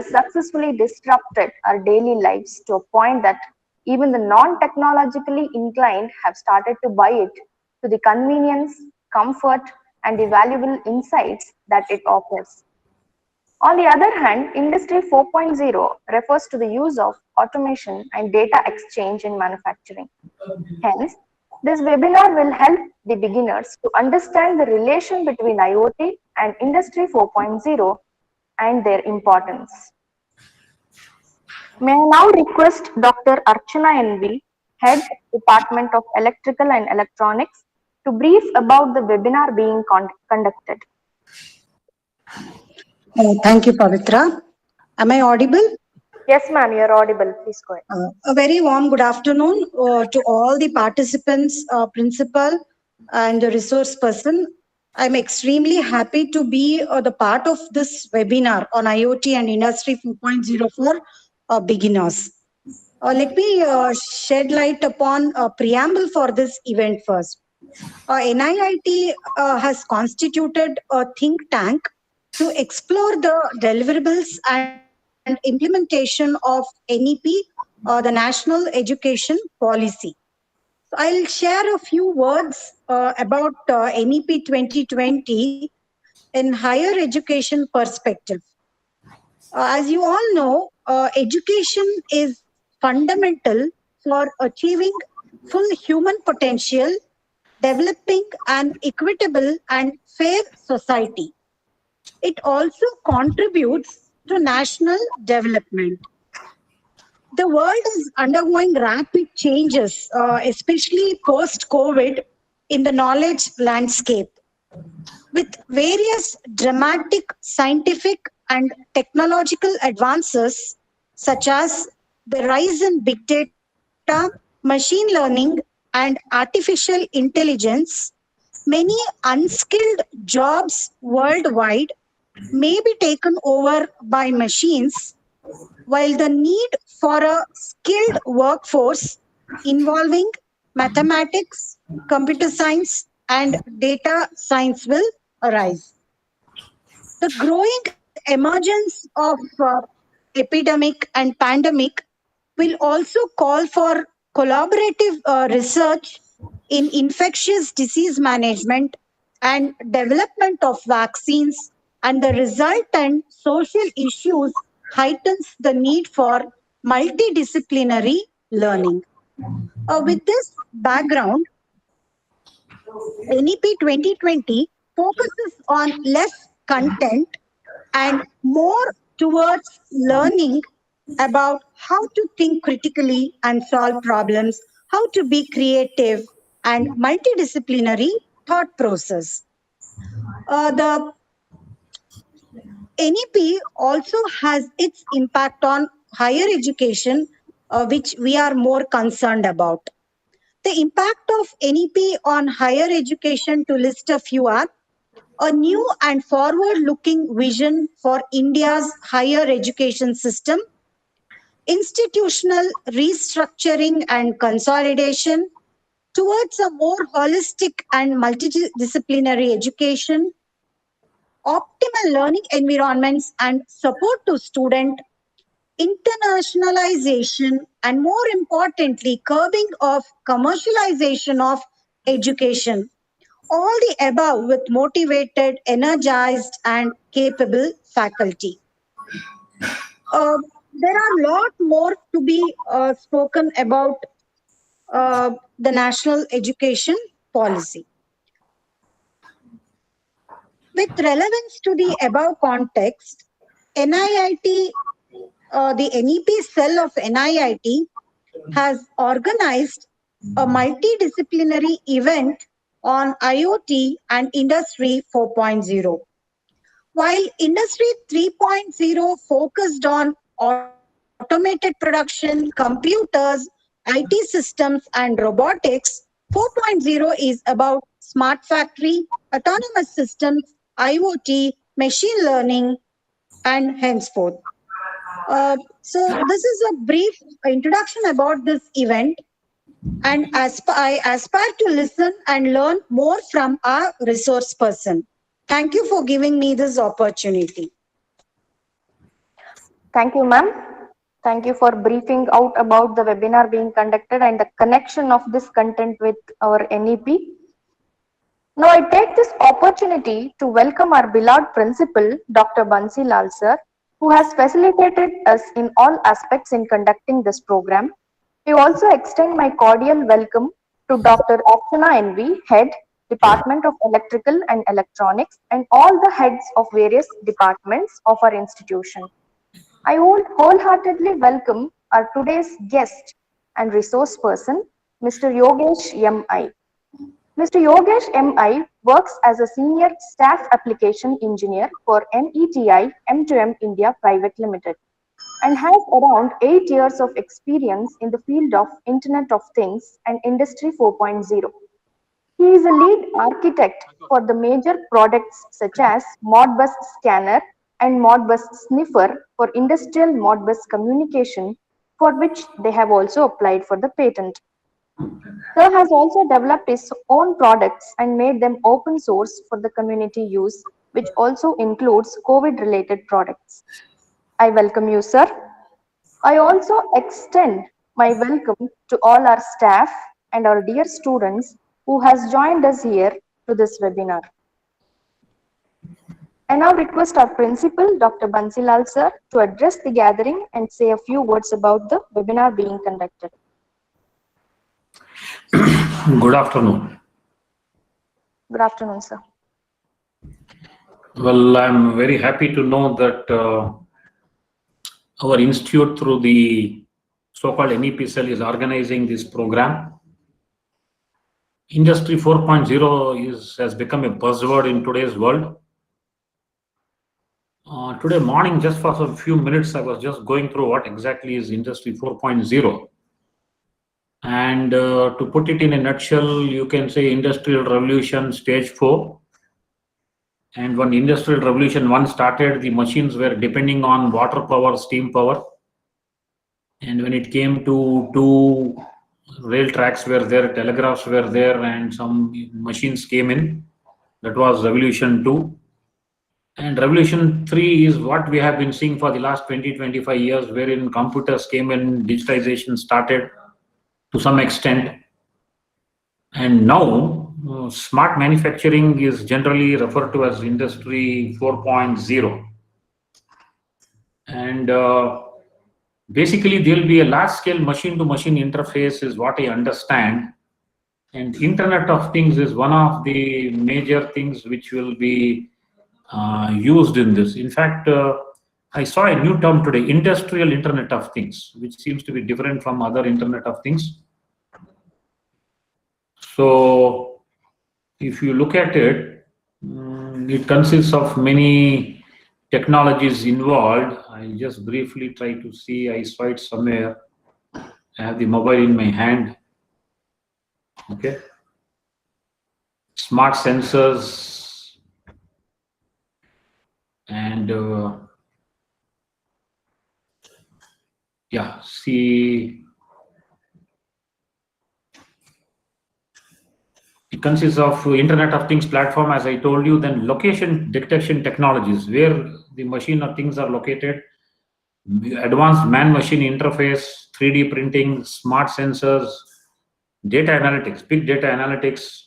successfully disrupted our daily lives to a point that even the non technologically inclined have started to buy it to the convenience, comfort, and the valuable insights that it offers. On the other hand, Industry 4.0 refers to the use of automation and data exchange in manufacturing. Hence, this webinar will help the beginners to understand the relation between IoT and Industry 4.0 and their importance. May I now request Dr. Archana NV, Head, Department of Electrical and Electronics, to brief about the webinar being conducted. Thank you, Pavitra. Am I audible? Yes, ma'am, you're audible. Please go ahead. A very warm good afternoon to all the participants, principal, and the resource person. I'm extremely happy to be the part of this webinar on IoT and Industry 4.0 for beginners. Let me shed light upon a preamble for this event first. NIIT has constituted a think tank to explore the deliverables and implementation of NEP, the National Education Policy. So I'll share a few words about NEP 2020 in higher education perspective. As you all know, education is fundamental for achieving full human potential, developing an equitable and fair society. It also contributes to national development. The world is undergoing rapid changes, especially post COVID, in the knowledge landscape, with various dramatic scientific and technological advances, such as the rise in big data, machine learning, and artificial intelligence. Many unskilled jobs worldwide may be taken over by machines, while the need for a skilled workforce involving mathematics, computer science, and data science will arise. The growing emergence of epidemic and pandemic will also call for collaborative research in infectious disease management and development of vaccines, and the resultant social issues heightens the need for multidisciplinary learning. With this background, NEP 2020 focuses on less content and more towards learning about how to think critically and solve problems, how to be creative, and multidisciplinary thought process. The NEP also has its impact on higher education, which we are more concerned about. The impact of NEP on higher education, to list a few, are a new and forward looking vision for India's higher education system, institutional restructuring and consolidation towards a more holistic and multidisciplinary education, optimal learning environments and support to student, internationalization, and more importantly, curbing of commercialization of education. All the above with motivated, energized, and capable faculty. Uh, there are a lot more to be spoken about the national education policy. With relevance to the above context, NIIT, the NEP cell of NIIT, has organized a multidisciplinary event on IoT and Industry 4.0. While Industry 3.0 focused on automated production, computers, IT systems, and robotics, 4.0 is about smart factory, autonomous systems, IoT, machine learning, and henceforth. So this is a brief introduction about this event, and I aspire to listen and learn more from our resource person. Thank you for giving me this opportunity. Thank you, ma'am. Thank you for briefing out about the webinar being conducted and the connection of this content with our NEP. Now, I take this opportunity to welcome our beloved principal, Dr. Bansi Lal sir, who has facilitated us in all aspects in conducting this program. I also extend my cordial welcome to Dr. Archana NV, Head, Department of Electrical and Electronics, and all the heads of various departments of our institution. I wholeheartedly welcome our today's guest and resource person, Mr. Yogesh M.I. Mr. Yogesh M.I. works as a senior staff application engineer for NETI M2M India Private Limited and has around 8 years of experience in the field of Internet of Things and Industry 4.0. He is a lead architect for the major products such as Modbus Scanner and Modbus Sniffer for industrial Modbus communication, for which they have also applied for the patent. Sir has also developed his own products and made them open source for the community use, which also includes COVID related products. I welcome you, sir. I also extend my welcome to all our staff and our dear students who has joined us here to this webinar. I now request our principal, Dr. Bansilal sir, to address the gathering and say a few words about the webinar being conducted. Good afternoon. Good afternoon, sir. Well, I'm very happy to know that our institute through the so-called NEP cell is organizing this program. Industry 4.0 has become a buzzword in today's world. Today morning, just for some few minutes, I was just going through what exactly is Industry 4.0. And to put it in a nutshell, you can say Industrial Revolution Stage 4. And when Industrial Revolution 1 started, the machines were depending on water power, steam power. And when it came to two, rail tracks were there, telegraphs were there, and some machines came in. That was Revolution 2. And Revolution 3 is what we have been seeing for the last 20-25 years, wherein computers came in, digitization started to some extent. And now, smart manufacturing is generally referred to as Industry 4.0. And basically, there will be a large-scale machine-to-machine interface is what I understand. And Internet of Things is one of the major things which will be used in this. In fact, I saw a new term today, Industrial Internet of Things, which seems to be different from other Internet of Things. So, if you look at it, it consists of many technologies involved. I'll just briefly try to see. I saw it somewhere. I have the mobile in my hand. Okay. Smart sensors and yeah, see. It consists of Internet of Things platform, as I told you, then location detection technologies, where the machine or things are located, advanced man-machine interface, 3D printing, smart sensors, data analytics, big data analytics,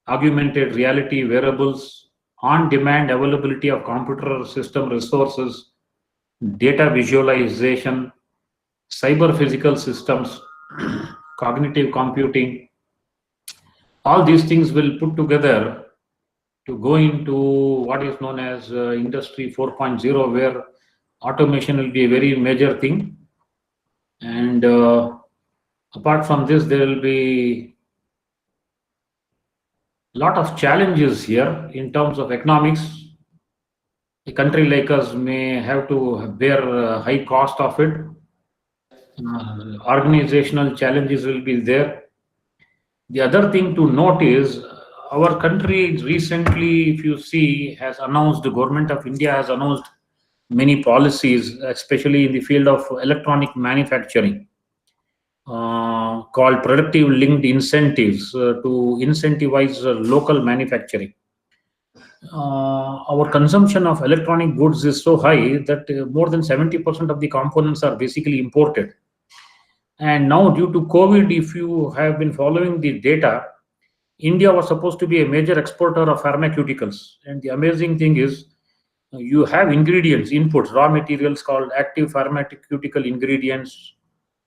augmented reality wearables, on-demand availability of computer system resources, data visualization, cyber physical systems, cognitive computing. All these things will put together to go into what is known as Industry 4.0, where automation will be a very major thing. And apart from this, there will be a lot of challenges here in terms of economics. A country like us may have to bear a high cost of it. Organizational challenges will be there. The other thing to note is our country recently, if you see, has announced, the government of India has announced many policies, especially in the field of electronic manufacturing, called productive linked incentives to incentivize local manufacturing. our consumption of electronic goods is so high that more than 70% of the components are basically imported. And now, due to COVID, if you have been following the data, India was supposed to be a major exporter of pharmaceuticals. And the amazing thing is, you have ingredients, inputs, raw materials called active pharmaceutical ingredients,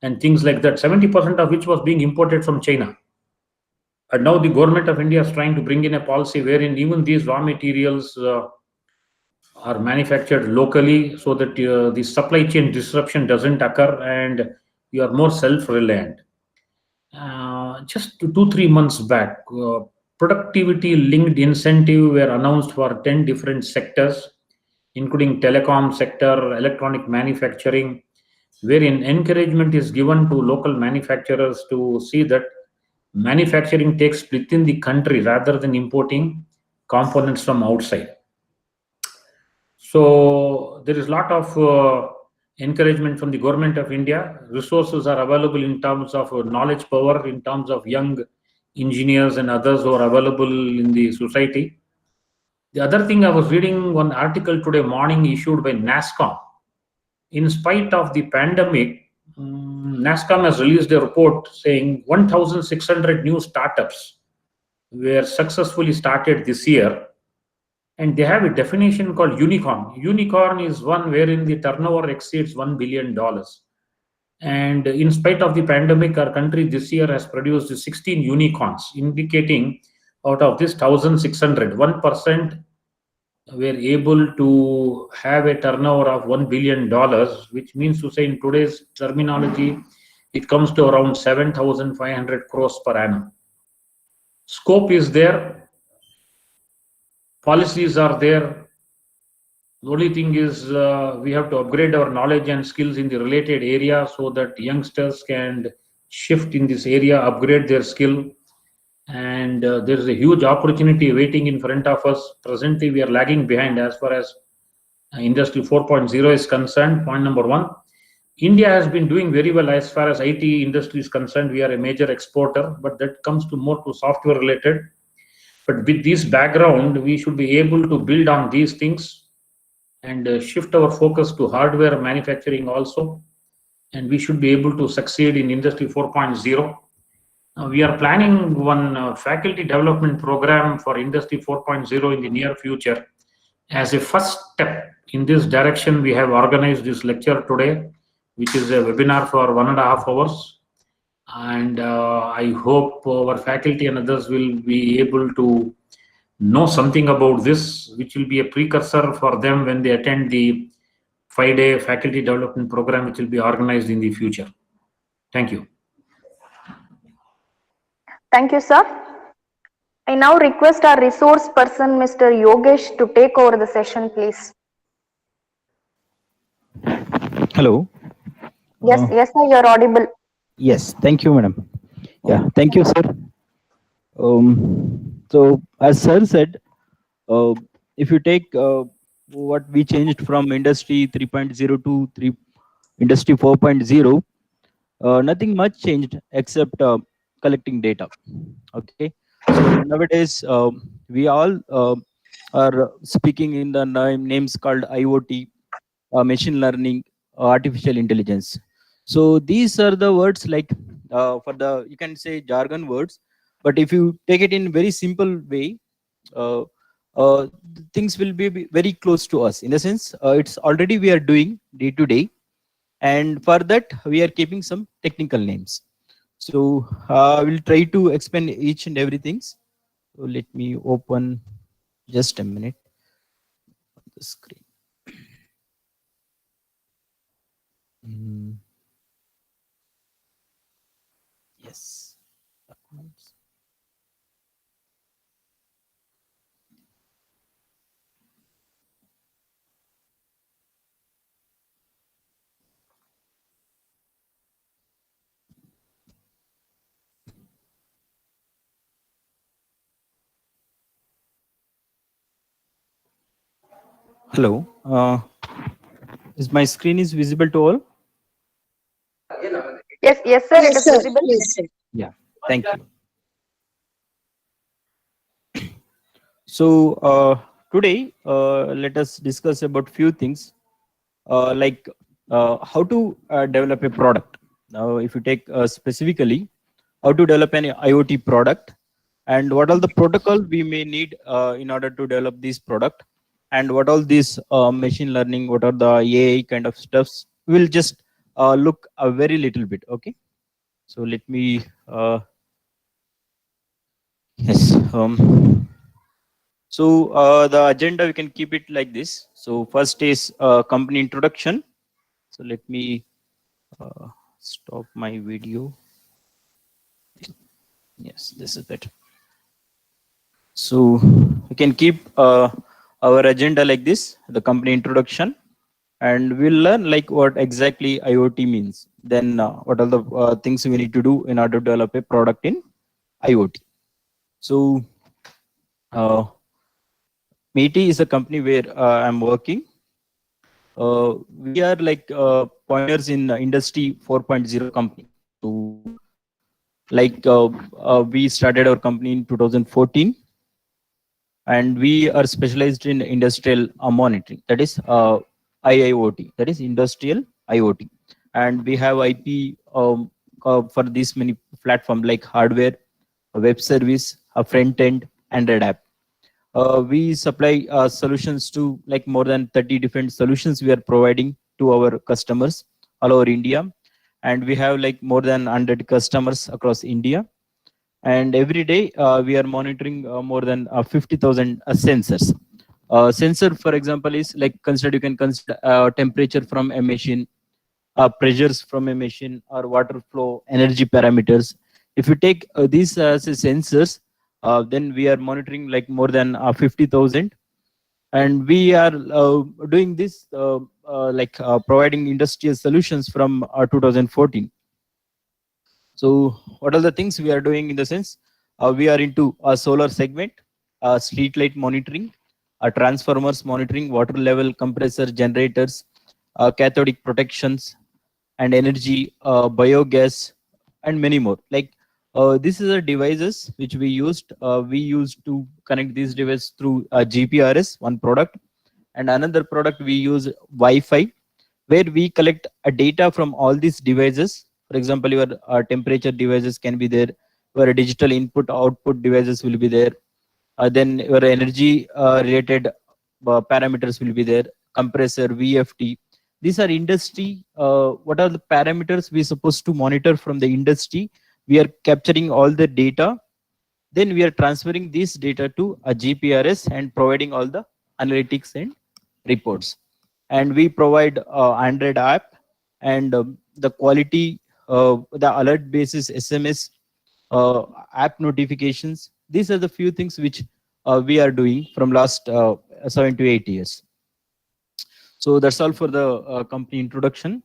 and things like that, 70% of which was being imported from China. And now the government of India is trying to bring in a policy wherein even these raw materials are manufactured locally so that the supply chain disruption doesn't occur and you are more self-reliant. Just 2 3 months back, productivity linked incentive were announced for 10 different sectors, including telecom sector, electronic manufacturing, wherein encouragement is given to local manufacturers to see that manufacturing takes within the country rather than importing components from outside. So there is a lot of encouragement from the government of India. Resources are available in terms of knowledge power, in terms of young engineers and others who are available in the society. The other thing, I was reading one article today morning issued by NASCOM. In spite of the pandemic, NASCOM has released a report saying 1,600 new startups were successfully started this year, and they have a definition called unicorn. Unicorn is one wherein the turnover exceeds $1 billion. And in spite of the pandemic, our country this year has produced 16 unicorns, indicating out of this 1,600, 1% were able to have a turnover of $1 billion, which means to say in today's terminology, it comes to around 7,500 crores per annum. Scope is there, policies are there. The only thing is we have to upgrade our knowledge and skills in the related area so that youngsters can shift in this area, upgrade their skill. And there is a huge opportunity waiting in front of us. Presently, we are lagging behind as far as Industry 4.0 is concerned. Point number one. India has been doing very well as far as IT industry is concerned. We are a major exporter, but that comes to more to software related. But with this background, we should be able to build on these things and shift our focus to hardware manufacturing also. And we should be able to succeed in Industry 4.0. We are planning one faculty development program for Industry 4.0 in the near future. As a first step in this direction, we have organized this lecture today, which is a webinar for 1.5 hours. And I hope our faculty and others will be able to know something about this, which will be a precursor for them when they attend the 5-day faculty development program, which will be organized in the future. Thank you. Thank you, sir. I now request our resource person, Mr. Yogesh, to take over the session, please. Hello. Yes, sir, you're audible. Yes, thank you, madam. Yeah, thank you, sir. So, as sir said, uh, if you take what we changed from industry 3.0 to industry 4.0, nothing much changed except collecting data. Okay. So nowadays, we all are speaking in the names called IoT, machine learning, artificial intelligence. So these are the words like for the, you can say, jargon words, but if you take it in very simple way, uh, things will be very close to us, in the sense it's already we are doing day to day, and for that we are keeping some technical names. So I will try to explain each and everything. So let me open just a minute the screen. Yes. Documents. Hello. Is my screen is visible to all? Yes, sir, it is visible. Yes, sir. Yeah. Thank you. So today, let us discuss about few things like how to develop a product. Now, if you take specifically how to develop an IoT product and what all the protocol we may need in order to develop this product, and what all these machine learning, what are the AI kind of stuffs, we'll just look a very little bit. Okay, so let me yes. So the agenda we can keep it like this. So first is company introduction. So let me uh, stop my video. Yes, this is better. So we can keep our agenda like this: the company introduction, and we'll learn like what exactly IoT means. Then what are the things we need to do in order to develop a product in IoT. So Meeti is a company where I'm working. We are like pioneers in industry 4.0 company. So like we started our company in 2014, and we are specialized in industrial monitoring. That is IIoT. That is industrial IoT, and we have IP for these many platforms like hardware, a web service, a front end, Android app. We supply solutions to like more than 30 different solutions we are providing to our customers all over India. And we have like more than 100 customers across India. And every day we are monitoring more than 50,000 sensors. Sensor, for example, is like consider, you can consider temperature from a machine, pressures from a machine, or water flow, energy parameters. If you take these as sensors, then we are monitoring like more than 50,000, and we are doing this providing industrial solutions from 2014. So what are the things we are doing in the sense? We are into a solar segment, street light monitoring, transformers monitoring, water level compressor generators, cathodic protections, and energy, biogas, and many more. Like these are the devices which we used. We used to connect these devices through GPRS, one product, and another product we use Wi-Fi, where we collect a data from all these devices. For example, your temperature devices can be there, your digital input output devices will be there, then your energy related parameters will be there, compressor, VFT. These are industry. What are the parameters we supposed to monitor from the industry? We are capturing all the data. Then we are transferring this data to a GPRS and providing all the analytics and reports. And we provide Android app, and the quality, the alert basis SMS, app notifications. These are the few things which we are doing from last 7 to 8 years. So that's all for the company introduction.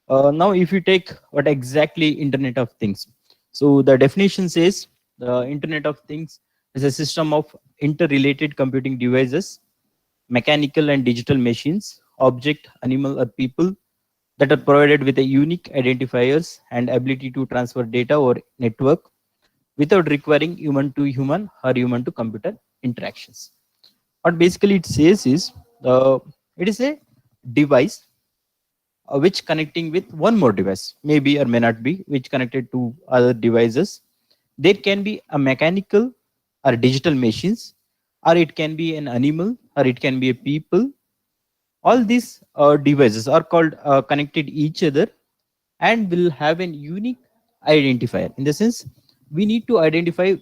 Now, if you take what exactly Internet of Things. So the definition says the Internet of Things is a system of interrelated computing devices, mechanical and digital machines, object, animal, or people that are provided with a unique identifiers and ability to transfer data or network without requiring human to human or human to computer interactions. What basically it says is it is a device which connecting with one more device, maybe or may not be, which connected to other devices. There can be a mechanical or digital machines, or it can be an animal, or it can be a people. All these devices are called connected each other and will have an unique identifier. In the sense, we need to identify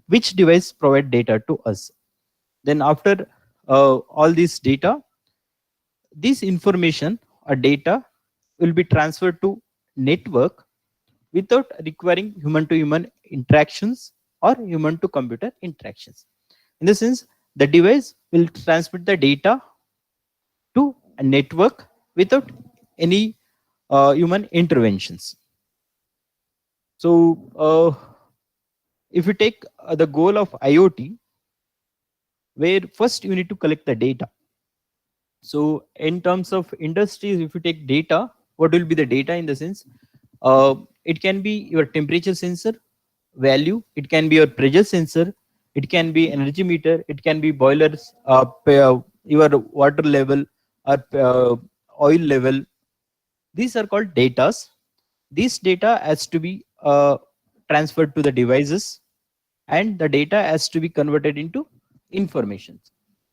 which device provide data to us. Then after all this data, this information or data will be transferred to network without requiring human to human interactions or human to computer interactions. In the sense, the device will transmit the data to a network without any human interventions. So if you take the goal of IoT, where first you need to collect the data. So in terms of industries, if you take data, what will be the data in the sense? It can be your temperature sensor value, it can be your pressure sensor, It can be energy meter, it can be boilers, your water level or oil level. These are called datas. This data has to be transferred to the devices, and the data has to be converted into information.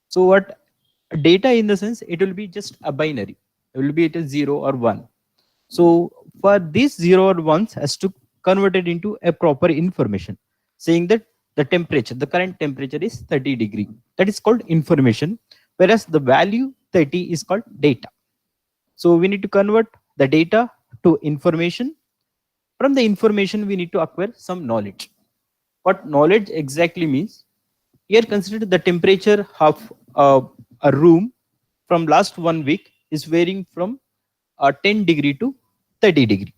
So what data, in the sense, it will be just a binary. It will be a 0 or 1. So for these 0 or 1s has to convert it into a proper information, saying that the temperature, the current temperature is 30 degree. That is called information, whereas the value 30 is called data. So we need to convert the data to information. From the information, we need to acquire some knowledge. What knowledge exactly means? Here, consider the temperature of a room from last 1 week is varying from 10 degree to 30 degree.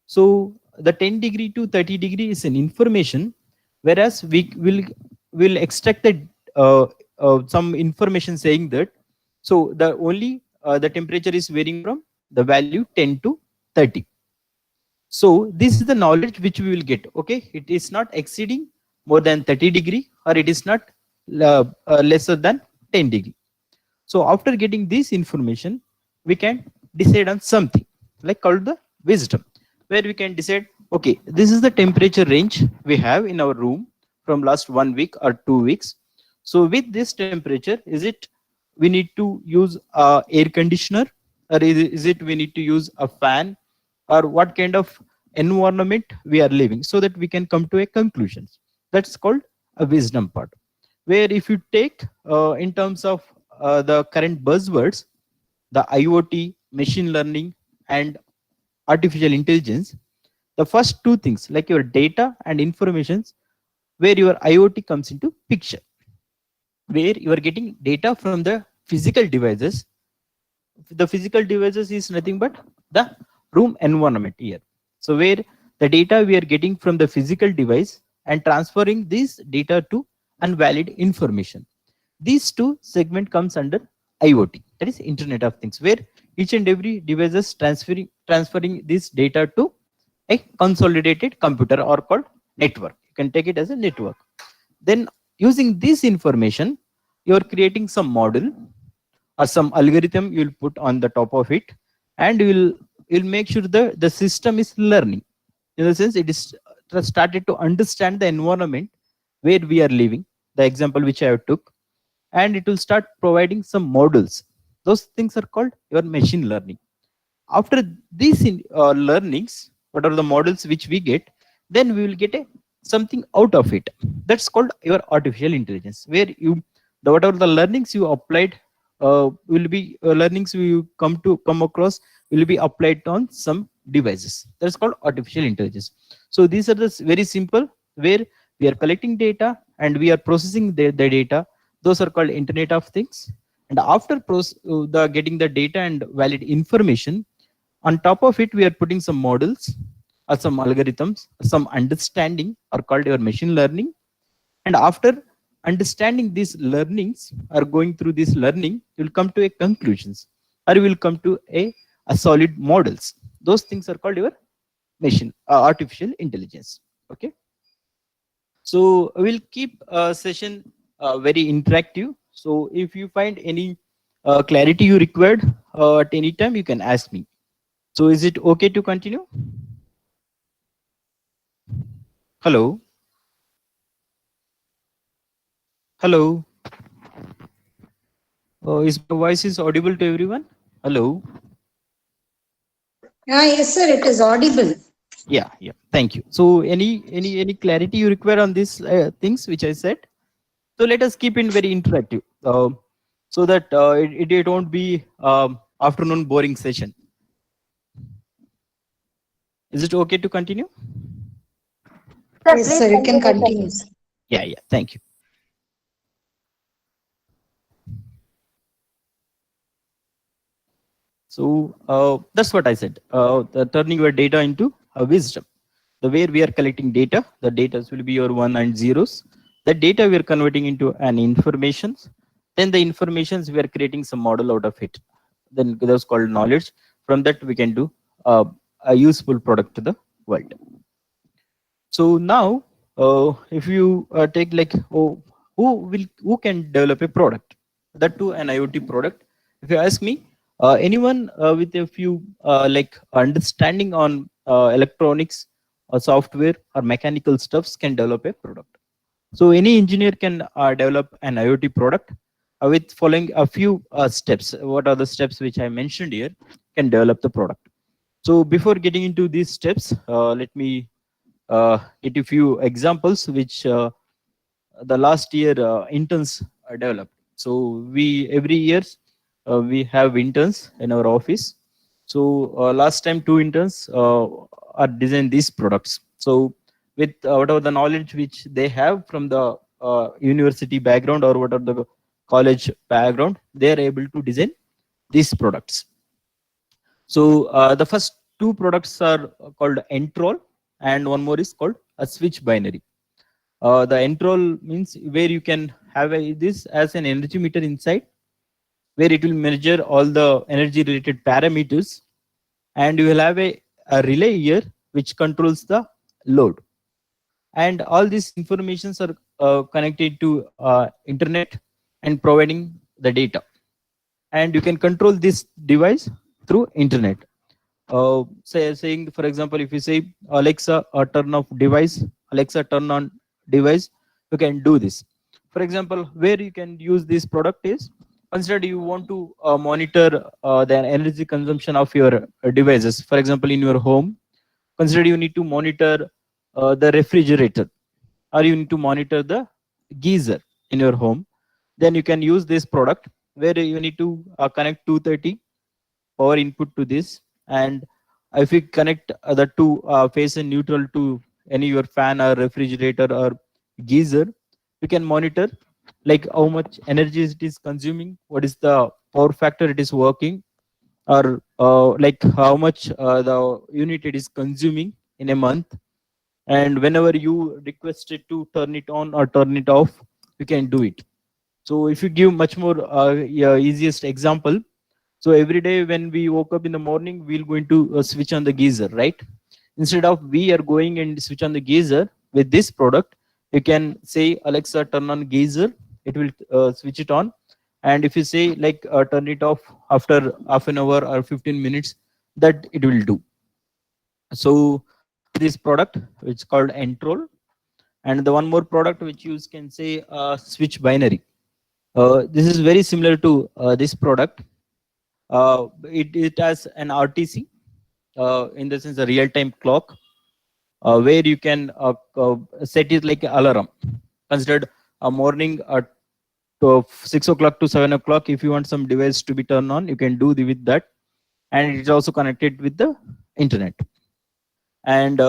So the 10 degree to 30 degree is an information, whereas we will extract the some information saying that, so the only the temperature is varying from the value 10 to 30. So this is the knowledge which we will get. Okay, it is not exceeding more than 30 degree, or it is not lesser than 10 degree. So after getting this information, we can decide on something like called the wisdom, where we can decide, okay, this is the temperature range we have in our room from last 1 week or 2 weeks. So with this temperature, is it we need to use air conditioner, or is it we need to use a fan, or what kind of environment we are living, so that we can come to a conclusion. That's called a wisdom part. Where if you take in terms of the current buzzwords, the IoT, machine learning, and artificial intelligence, the first two things like your data and informations, where your IoT comes into picture, where you are getting data from the physical devices. The physical devices is nothing but the room environment here. So where the data we are getting from the physical device and transferring this data to invalid information. These two segment comes under IoT, that is Internet of Things, where each and every device is transferring this data to a consolidated computer, or called network. You can take it as a network. Then using this information, you are creating some model or some algorithm you will put on the top of it, and you'll make sure the system is learning. In the sense, it is started to understand the environment where we are living, the example which I have took, and it will start providing some models. Those things are called your machine learning. After these learnings, what are the models which we get, then we will get a something out of it. That's called your artificial intelligence, where you the whatever the learnings you applied will be learnings you come across will be applied on some devices. That's called artificial intelligence. So these are the very simple, where we are collecting data and we are processing the data. Those are called Internet of Things. And after the getting the data and valid information, on top of it, we are putting some models or some algorithms, some understanding, are called your machine learning. And after understanding these learnings, or going through this learning, you will come to a conclusions, or you will come to a solid models. Those things are called your machine artificial intelligence. Okay. So we'll keep session very interactive. So if you find any clarity you required at any time, you can ask me. So is it okay to continue? Hello? Hello? Is my voice is audible to everyone? Hello? Yes, sir, it is audible. Yeah, yeah. Thank you. So any clarity you require on these things which I said? So let us keep it very interactive, so that it won't be afternoon boring session. Is it okay to continue? Sir, Yes, please sir, you can continue, sir. continue. Yeah, yeah. Thank you. So that's what I said. Turning your data into a wisdom. The way we are collecting data, the data will be your one and zeros. The data we are converting into an information. Then the informations we are creating some model out of it. Then that's called knowledge. From that we can do a useful product to the world. So now If you take like, oh, who can develop a product, that too an IoT product? If you ask me, anyone with a few like understanding on electronics or software or mechanical stuffs can develop a product. So any engineer can develop an IoT product with following a few steps. What are the steps which I mentioned here? Can develop the product. So before getting into these steps, let me get a few examples which the last year interns are developed. So we every years we have interns in our office. So last time two interns are design these products. So with whatever the knowledge which they have from the university background or whatever the college background, they are able to design these products. So the first two products are called Entrol, and one more is called a switch binary. The Entrol means where you can have this as an energy meter inside, where it will measure all the energy related parameters, and you will have a relay here which controls the load. And all these informations are connected to internet and providing the data. And you can control this device through internet. Saying, for example, if you say Alexa, turn off device, Alexa, turn on device, you can do this. For example, where you can use this product is, consider you want to monitor the energy consumption of your devices. For example, in your home, consider you need to monitor the refrigerator, or you need to monitor the geyser in your home. Then you can use this product where you need to connect 230 power input to this, and if you connect the two phase and neutral to any your fan or refrigerator or geyser, you can monitor like how much energy it is consuming, what is the power factor it is working, or like how much the unit it is consuming in a month. And whenever you request it to turn it on or turn it off, you can do it. So if you give much more yeah, easiest example, so every day when we woke up in the morning, we'll going to switch on the geyser, right? Instead of we are going and switch on the geyser, with this product, you can say, Alexa, turn on geyser. It will switch it on. And if you say like turn it off after half an hour or 15 minutes, that it will do. So this product, which is called Entrol, and the one more product which you can say switch binary. This is very similar to this product. It has an RTC, in the sense a real-time clock, where you can set it like an alarm. Considered a morning at 6 o'clock to 7 o'clock. If you want some device to be turned on, you can do with that, and it's also connected with the internet. And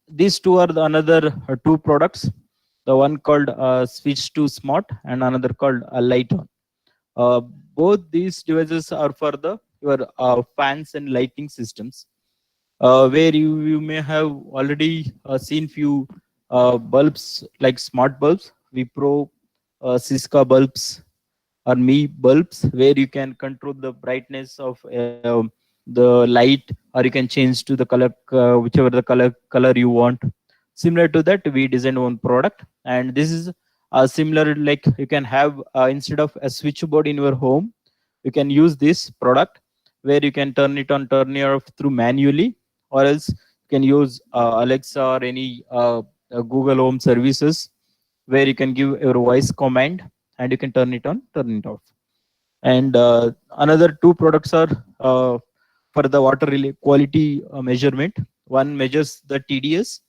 these two are the another two products. The one called Switch to Smart, and another called Light On. Uh, Both these devices are for the your fans and lighting systems, where you may have already seen few bulbs like smart bulbs, Vipro, Siska bulbs, or Me bulbs, where you can control the brightness of the light, or you can change to the color, whichever the color you want. Similar to that, we designed one product, and this is similar. Like you can have instead of a switchboard in your home, you can use this product where you can turn it on, turn it off through manually, or else you can use Alexa or any Google Home services, where you can give your voice command and you can turn it on, turn it off. And another two products are for the water quality measurement. One measures the TDS,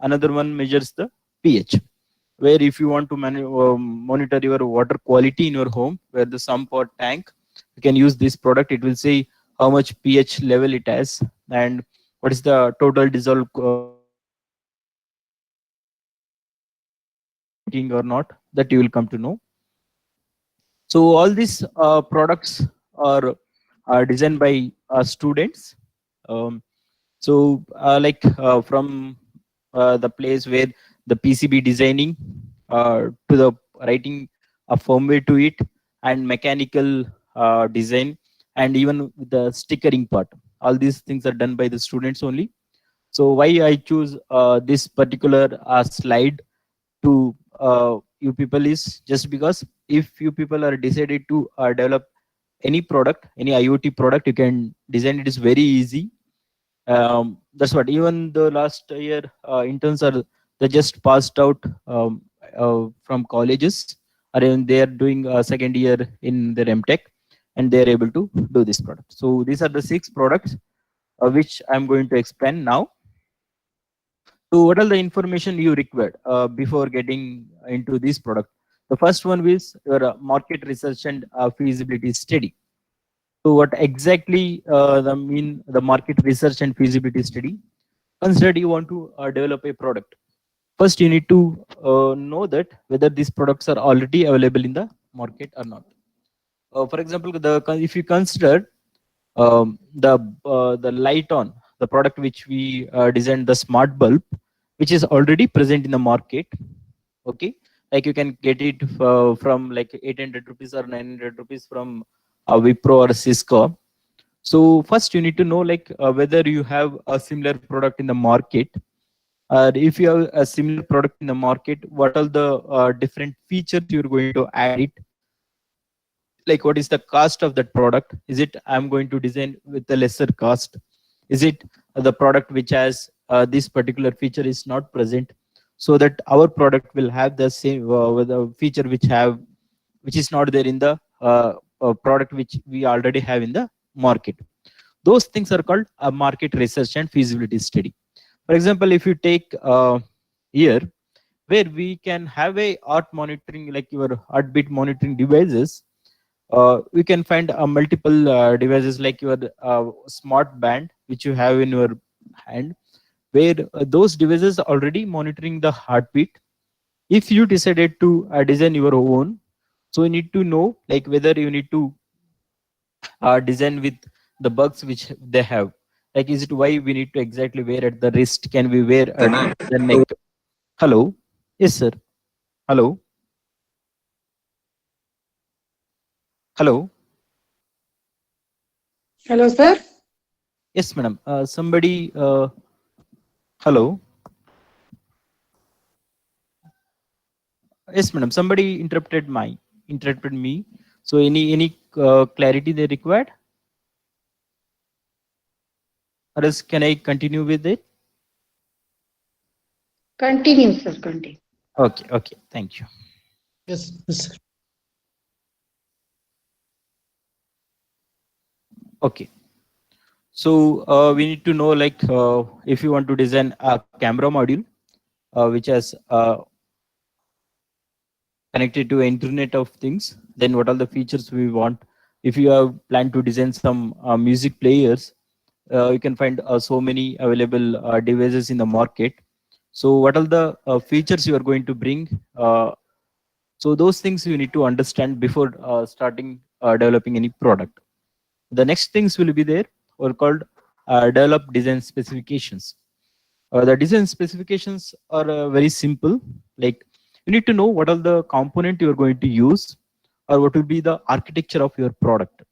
another one measures the pH. Where if you want to monitor your water quality in your home, where the sump or tank, you can use this product. It will say how much pH level it has and what is the total dissolved drinking or not. That you will come to know. So all these products are designed by students. Um, from the place where the PCB designing to the writing a firmware to it, and mechanical design, and even the stickering part. All these things are done by the students only. So why I choose this particular slide to you people is just because if you people are decided to develop any product, any IoT product, you can design it is very easy. That's what even the last year interns are, they just passed out from colleges, or even they are doing a second year in their MTech, and they are able to do this product. So these are the 6 products which I'm going to explain now. So what are the information you required before getting into this product? The first one is your market research and feasibility study. So what exactly the market research and feasibility study? Consider you want to develop a product. First, you need to know that whether these products are already available in the market or not. For example, if you consider the light on the product which we designed, the smart bulb, which is already present in the market. Okay, like you can get it from like 800 rupees or 900 rupees from Wipro or Cisco. So first you need to know like whether you have a similar product in the market. If you have a similar product in the market, what are the different features you're going to add it? Like what is the cost of that product? Is it I'm going to design with a lesser cost? Is it the product which has this particular feature is not present, so that our product will have the same with a feature which is not there in the product which we already have in the market. Those things are called a market research and feasibility study. For example, if you take here where we can have a heart monitoring, like your heartbeat monitoring devices, we can find multiple devices like your smart band which you have in your hand, where those devices are already monitoring the heartbeat. If you decided to design your own, so you need to know like whether you need to design with the bugs which they have. Like, is it why we need to exactly wear at the wrist? Can we wear at the neck? Hello? Yes, sir. Hello? Hello? Hello, sir. Yes, madam. Somebody, hello? Yes, madam. Somebody interrupted me. So any clarity they required? Or else can I continue with it? Continue, sir. Continue. Okay, okay. Thank you. Yes, yes, sir. Okay. So we need to know like if you want to design a camera module which has connected to Internet of Things, then what are the features we want? If you have planned to design some music players, you can find so many available devices in the market. So what are the features you are going to bring? So those things you need to understand before starting developing any product. The next things will be there, or called develop design specifications. The design specifications are very simple. Like, you need to know what are the component you are going to use, or what will be the architecture of your product.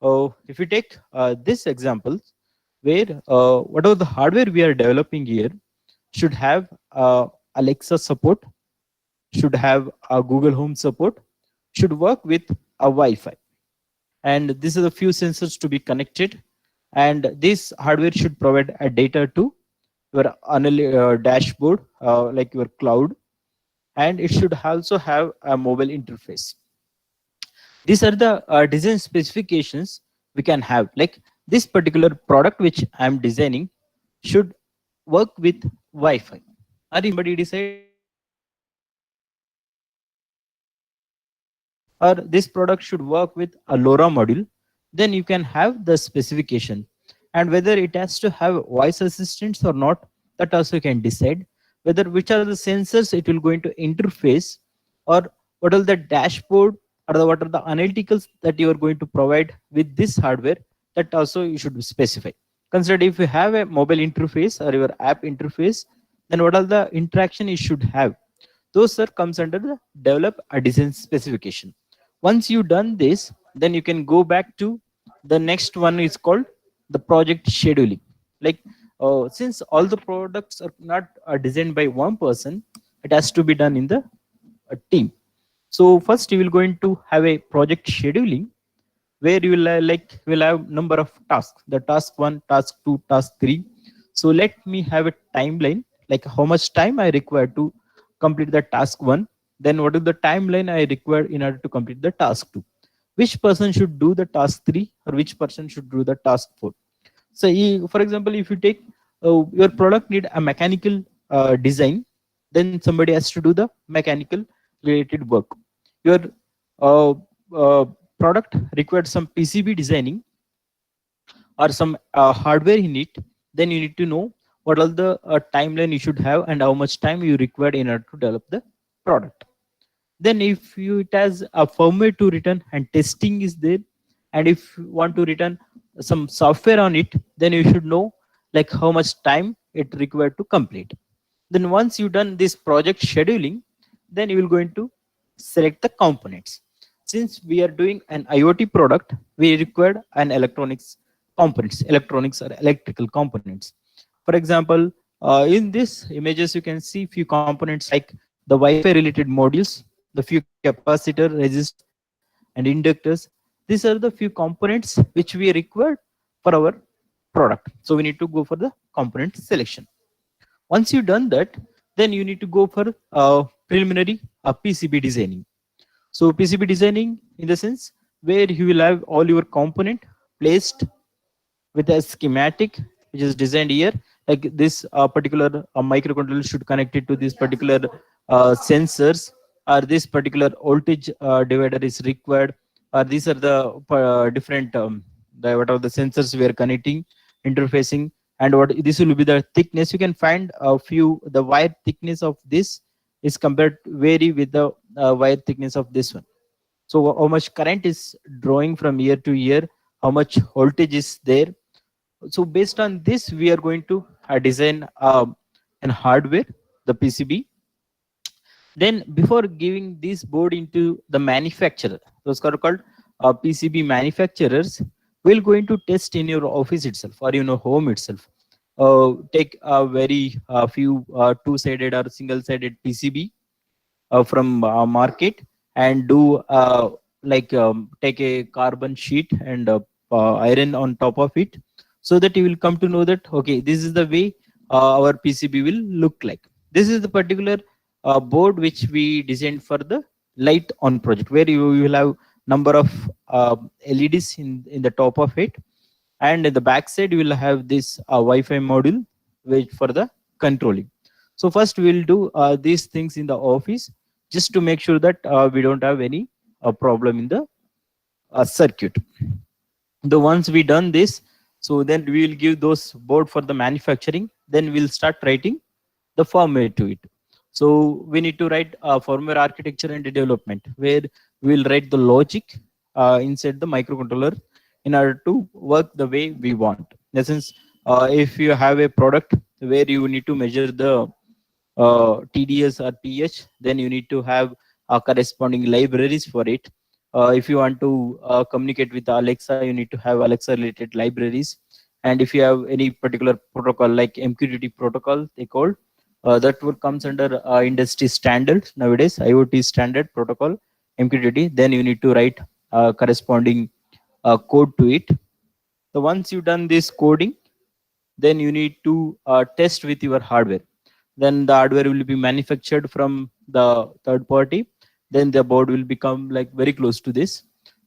If you take this example, where whatever the hardware we are developing here should have Alexa support, should have a Google Home support, should work with a Wi-Fi, and these are the few sensors to be connected, and this hardware should provide a data to your dashboard, like your cloud, and it should also have a mobile interface. These are the design specifications we can have. Like, this particular product which I am designing should work with Wi-Fi. Or if somebody decide or this product should work with a LoRa module, then you can have the specification. And whether it has to have voice assistants or not, that also you can decide. Whether which are the sensors it will going to interface, or what are the dashboard, or what are the analyticals that you are going to provide with this hardware, that also you should specify. Consider if you have a mobile interface or your app interface, then what are the interaction you should have. Those are comes under the develop a design specification. Once you done this, then you can go back to the next one is called the project scheduling. Like, since all the products are not designed by one person, it has to be done in the team. So first you will going to have a project scheduling where you will will have number of tasks, the task 1, task 2, task 3. So let me have a timeline, like how much time I require to complete the task 1, then what is the timeline I require in order to complete the task 2, which person should do the task 3 or which person should do the task 4. So for example, if you take your product need a mechanical design, then somebody has to do the mechanical related work. Your uh, uh, product required some PCB designing or some hardware in it, then you need to know what all the timeline you should have and how much time you required in order to develop the product. Then if you it has a firmware to return and testing is there, and if you want to return some software on it, then you should know like how much time it required to complete. Then once you done this project scheduling, then you will going to select the components. Since we are doing an IoT product, we required an electronics components, electronics or electrical components. For example, in this images, you can see few components like the Wi-Fi related modules, the few capacitor, resistors, and inductors. These are the few components which we required for our product. So we need to go for the component selection. Once you've done that, then you need to go for preliminary PCB designing. So PCB designing in the sense where you will have all your component placed with a schematic which is designed here, like this particular microcontroller should connect it to this particular sensors, or this particular voltage divider is required, or these are the different what are the sensors we are connecting, interfacing, and what this will be the thickness. You can find a few the wire thickness of this is compared vary with the wire thickness of this one. So how much current is drawing from year to year, how much voltage is there. So based on this, we are going to design an hardware, the PCB. Then before giving this board into the manufacturer, those are called PCB manufacturers, will going to test in your office itself or in your home itself. Take a very few two-sided or single-sided PCB from market and do take a carbon sheet and iron on top of it, so that you will come to know that okay, this is the way our PCB will look like. This is the particular board which we designed for the light on project, where you will have number of LEDs in the top of it, and in the back side you will have this Wi-Fi module which for the controlling. So first we will do these things in the office just to make sure that we don't have any problem in the circuit. The once we done this, so then we will give those board for the manufacturing, then we'll start writing the firmware to it. So we need to write firmware architecture and development, where we will write the logic inside the microcontroller in order to work the way we want. In essence, if you have a product where you need to measure the TDS or pH, then you need to have corresponding libraries for it. If you want to communicate with Alexa, you need to have Alexa related libraries. And if you have any particular protocol like MQTT protocol, they call that would comes under industry standard nowadays, IoT standard protocol, MQTT. Then you need to write corresponding code to it. So once you've done this coding, then you need to test with your hardware. Then the hardware will be manufactured from the third party. Then the board will become like very close to this.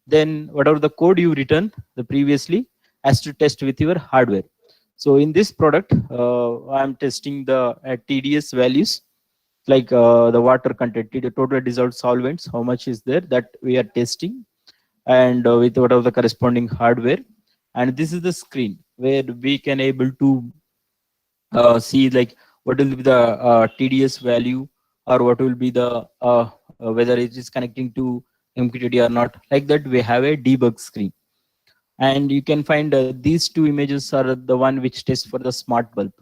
Then whatever the code you written the previously has to test with your hardware. So in this product, I'm testing the TDS values, like the water content, the total dissolved solvents, how much is there, that we are testing, and with whatever the corresponding hardware. And this is the screen where we can able to see like what will be the TDS value, or what will be the whether it is connecting to MQTT or not. Like that, we have a debug screen. And you can find these two images are the one which tests for the smart bulb,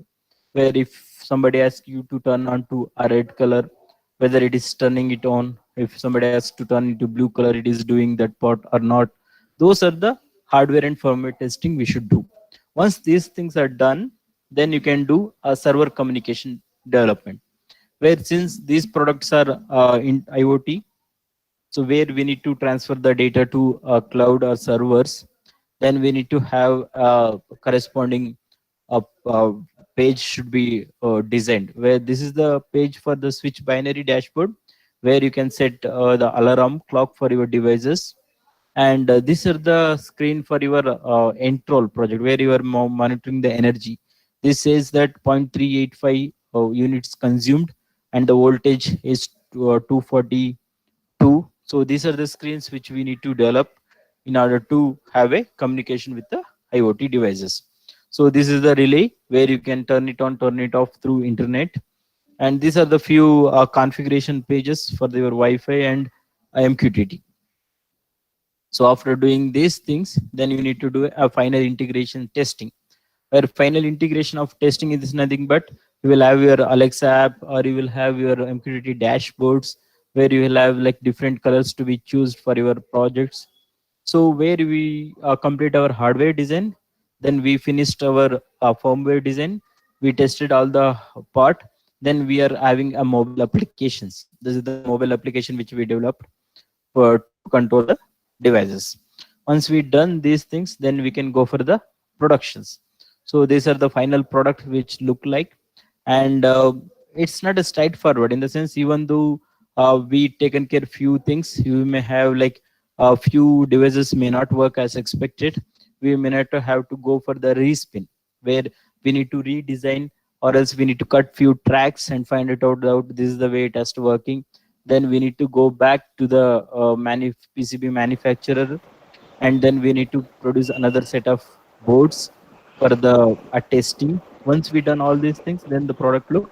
where if somebody asks you to turn on to a red color, whether it is turning it on. If somebody has to turn into blue color, it is doing that part or not. Those are the hardware and firmware testing we should do. Once these things are done, then you can do a server communication development, where since these products are in IoT, so where we need to transfer the data to cloud or servers, then we need to have corresponding uh, page should be designed, where this is the page for the switch binary dashboard, where you can set the alarm clock for your devices. And these are the screen for your Entrol project, where you are monitoring the energy. This says that 0.385 units consumed, and the voltage is 242. So these are the screens which we need to develop in order to have a communication with the IoT devices. So this is the relay where you can turn it on, turn it off through internet. And these are the few configuration pages for your Wi-Fi and MQTT. So after doing these things, then you need to do a final integration testing, where final integration of testing is nothing but you will have your Alexa app, or you will have your MQTT dashboards, where you will have like different colors to be chosen for your projects. So where we complete our hardware design, then we finished our firmware design, we tested all the part, then we are having a mobile applications. This is the mobile application which we developed to control the devices. Once we done these things, then we can go for the productions. So these are the final product which look like. And it's not a straightforward in the sense, even though we taken care few things, you may have like a few devices may not work as expected. We may not have to go for the respin, where we need to redesign, or else we need to cut few tracks and find it out this is the way it has to working. Then we need to go back to the PCB manufacturer, and then we need to produce another set of boards for the testing. Once we done all these things, then the product look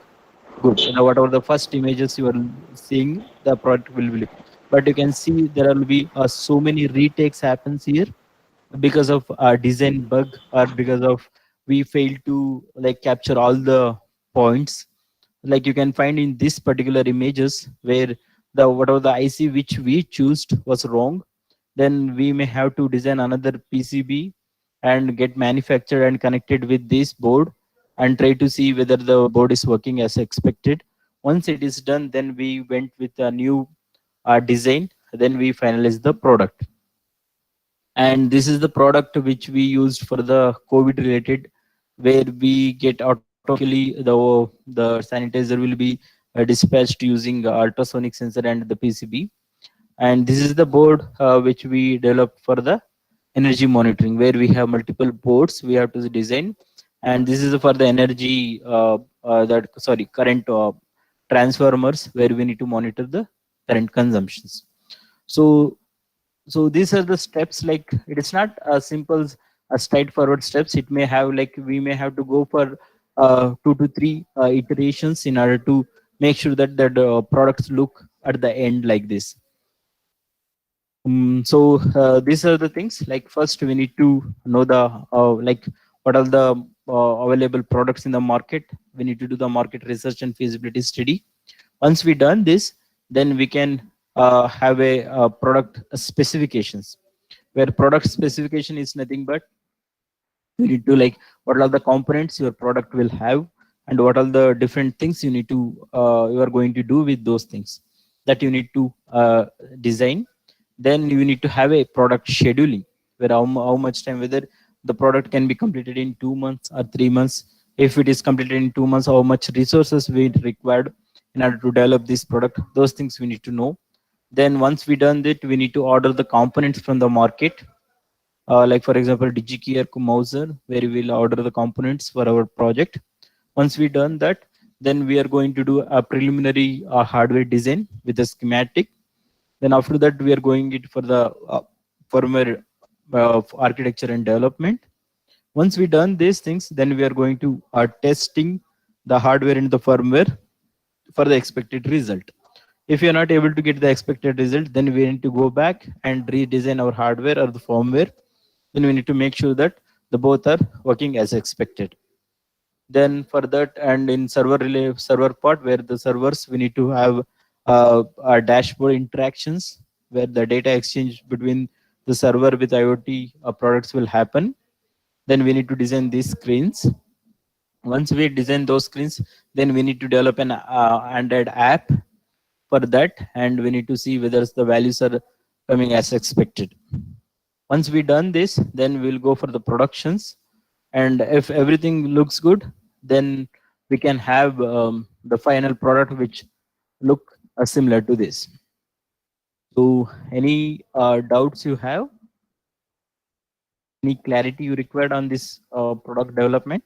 good. Whatever the first images you are seeing, the product will be. But you can see there will be so many retakes happens here because of design bug, or because of we failed to like capture all the points. Like you can find in this particular images, where the whatever the IC which we chose was wrong, then we may have to design another PCB and get manufactured and connected with this board, and try to see whether the board is working as expected. Once it is done, then we went with a new design, then we finalize the product. And this is the product which we used for the COVID related, where we get automatically the sanitizer will be dispatched using ultrasonic sensor and the PCB. And this is the board which we developed for the energy monitoring, where we have multiple boards we have to design. And this is for the energy current transformers, where we need to monitor the current consumptions. So these are the steps. Like it is not a simple straightforward steps. It may have like we may have to go for 2 to 3 iterations in order to make sure that the products look at the end like this. These are the things. Like first we need to know the like what are the available products in the market. We need to do the market research and feasibility study. Once we done this, then we can have a product specifications, where product specification is nothing but you need to like what are the components your product will have, and what are the different things you need to you are going to do with those things that you need to design. Then you need to have a product scheduling, where how much time, whether the product can be completed in 2 months or 3 months. If it is completed in 2 months, how much resources we required in order to develop this product, those things we need to know. Then once we done that, we need to order the components from the market, like for example DigiKey or Mouser, where we will order the components for our project. Once we done that, then we are going to do a preliminary hardware design with a schematic. Then after that, we are going it for the firmware architecture and development. Once we done these things, then we are going to testing the hardware and the firmware for the expected result. If you are not able to get the expected result, then we need to go back and redesign our hardware or the firmware. Then we need to make sure that the both are working as expected. Then for that, and in server part, where the servers we need to have our dashboard interactions, where the data exchange between the server with IoT products will happen. Then we need to design these screens. Once we design those screens, then we need to develop an Android app for that, and we need to see whether the values are coming as expected. Once we done this, then we'll go for the productions, and if everything looks good, then we can have the final product which look similar to this. So any doubts you have, any clarity you required on this product development?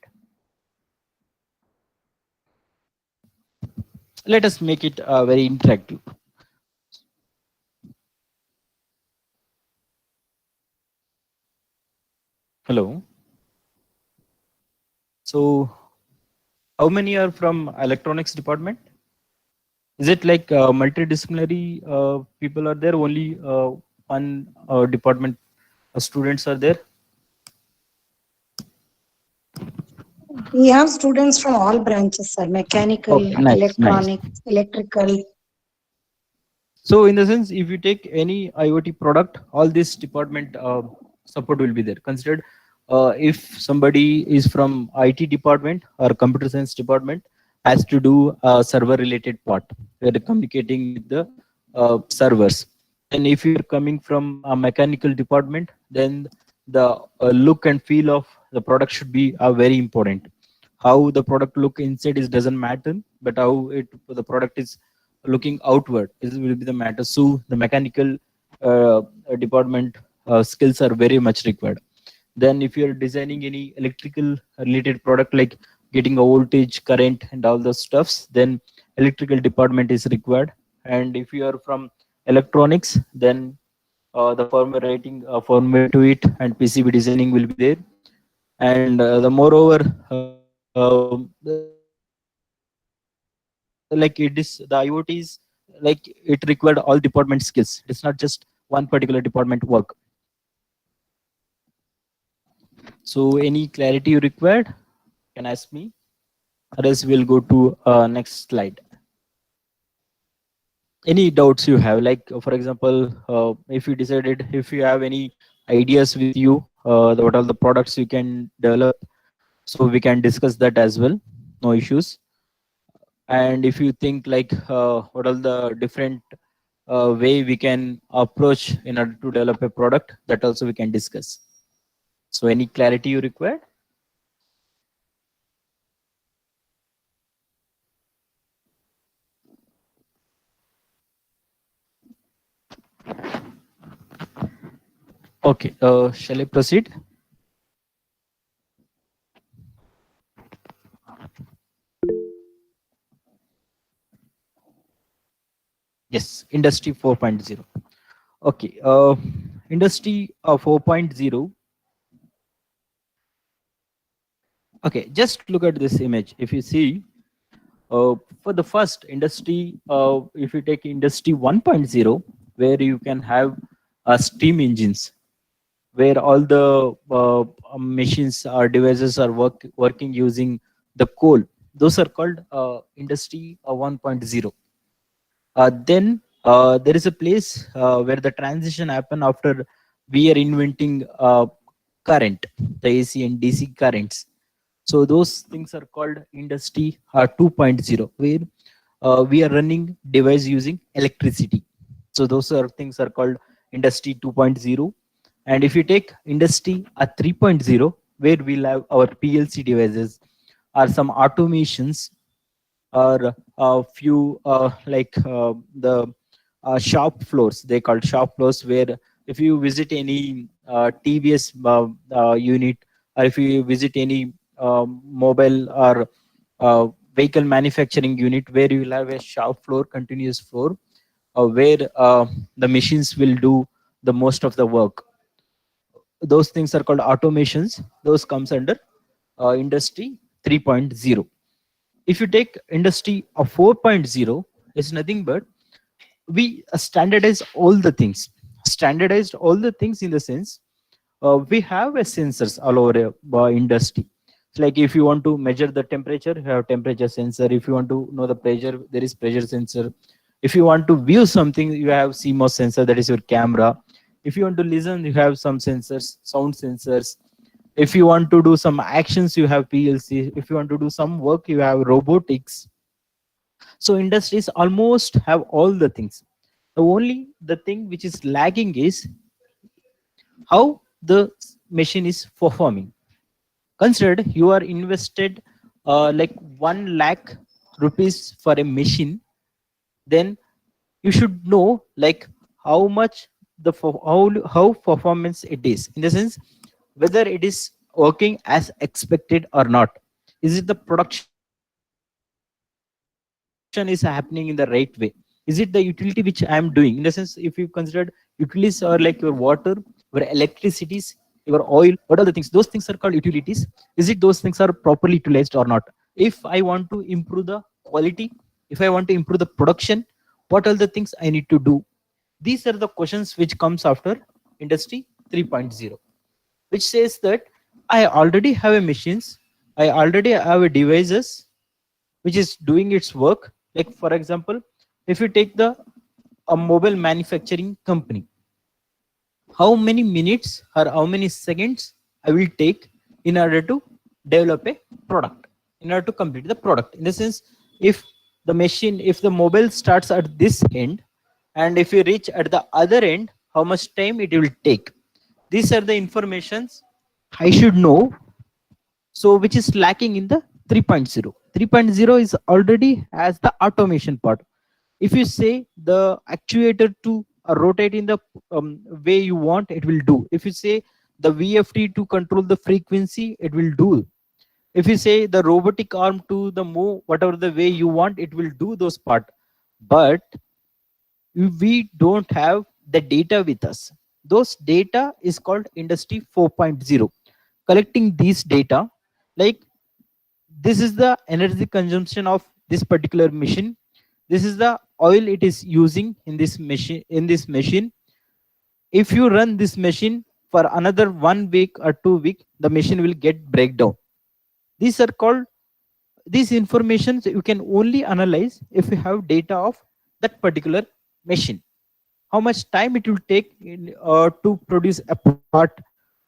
Let us make it very interactive. Hello. So how many are from electronics department? Is it like multidisciplinary people are there? Only one department students are there? We have students from all branches, sir. Mechanical, Okay, nice, nice. electronics, electrical. So in the sense, if you take any IoT product, all this department support will be there. Considered if somebody is from IT department or computer science department has to do a server related part, where they're communicating with the servers. And if you're coming from a mechanical department, then the look and feel of the product should be very important. How the product look inside is doesn't matter, but how the product is looking outward is will be the matter. So the mechanical department skills are very much required. Then if you're designing any electrical related product like getting a voltage, current and all those stuffs, then electrical department is required. And if you are from electronics, then the firmware writing firmware to it and PCB designing will be there. And the moreover, like it is the IoT is like it required all department skills. It's not just one particular department work. So any clarity you required, can ask me. Otherwise, we'll go to next slide. Any doubts you have, like for example, if you decided, if you have any ideas with you, what are the products you can develop, so we can discuss that as well. No issues. And if you think like what are the different way we can approach in order to develop a product, that also we can discuss. So any clarity you require? Okay, shall I proceed? Yes, Industry 4.0. Okay, Industry 4.0. Okay, just look at this image. If you see, for the first industry, if you take Industry 1.0, where you can have steam engines, where all the machines or devices are working using the coal. Those are called Industry 1.0. Then there is a place where the transition happen after we are inventing current, the AC and DC currents. So those things are called Industry 2.0, where we are running device using electricity. So those are things are called Industry 2.0. And if you take Industry 3.0, where we'll have our PLC devices or some automations or a few like the shop floors, they called shop floors, where if you visit any TVS unit, or if you visit any mobile or vehicle manufacturing unit, where you will have a shop floor, continuous floor, where the machines will do the most of the work. Those things are called automations. Those comes under Industry 3.0. If you take Industry 4.0, it's nothing but we standardize all the things. Standardized all the things in the sense we have a sensors all over industry. It's like if you want to measure the temperature, you have temperature sensor. If you want to know the pressure, there is pressure sensor. If you want to view something, you have CMOS sensor, that is your camera. If you want to listen, you have some sensors, sound sensors. If you want to do some actions, you have PLC. If you want to do some work, you have robotics. So industries almost have all the things. The only the thing which is lagging is how the machine is performing. Considered you are invested like 1 lakh rupees for a machine, then you should know like how much how performance it is, in the sense whether it is working as expected or not. Is it the production is happening in the right way? Is it the utility which I am doing? In the sense, if you considered utilities are like your water, your electricities, your oil, what are the things? Those things are called utilities. Is it those things are properly utilized or not? If I want to improve the quality, if I want to improve the production, what are the things I need to do? These are the questions which comes after industry 3.0, which says that I already have a machines, I already have a devices which is doing its work. Like for example, if you take the a mobile manufacturing company, how many minutes or how many seconds I will take in order to develop a product, in order to complete the product. In the sense, if the machine, if the mobile starts at this end, and if you reach at the other end, how much time it will take. These are the informations I should know. So which is lacking in the 3.0. 3.0 is already has the automation part. If you say the actuator to rotate in the way you want, it will do. If you say the VFT to control the frequency, it will do. If you say the robotic arm to the move whatever the way you want, it will do those part. But we don't have the data with us. Those data is called industry 4.0. Collecting these data, like this is the energy consumption of this particular machine, this is the oil it is using in this machine. If you run this machine for another 1 week or 2 week, the machine will get breakdown. These are called, these informations you can only analyze if you have data of that particular machine. How much time it will take to produce a part,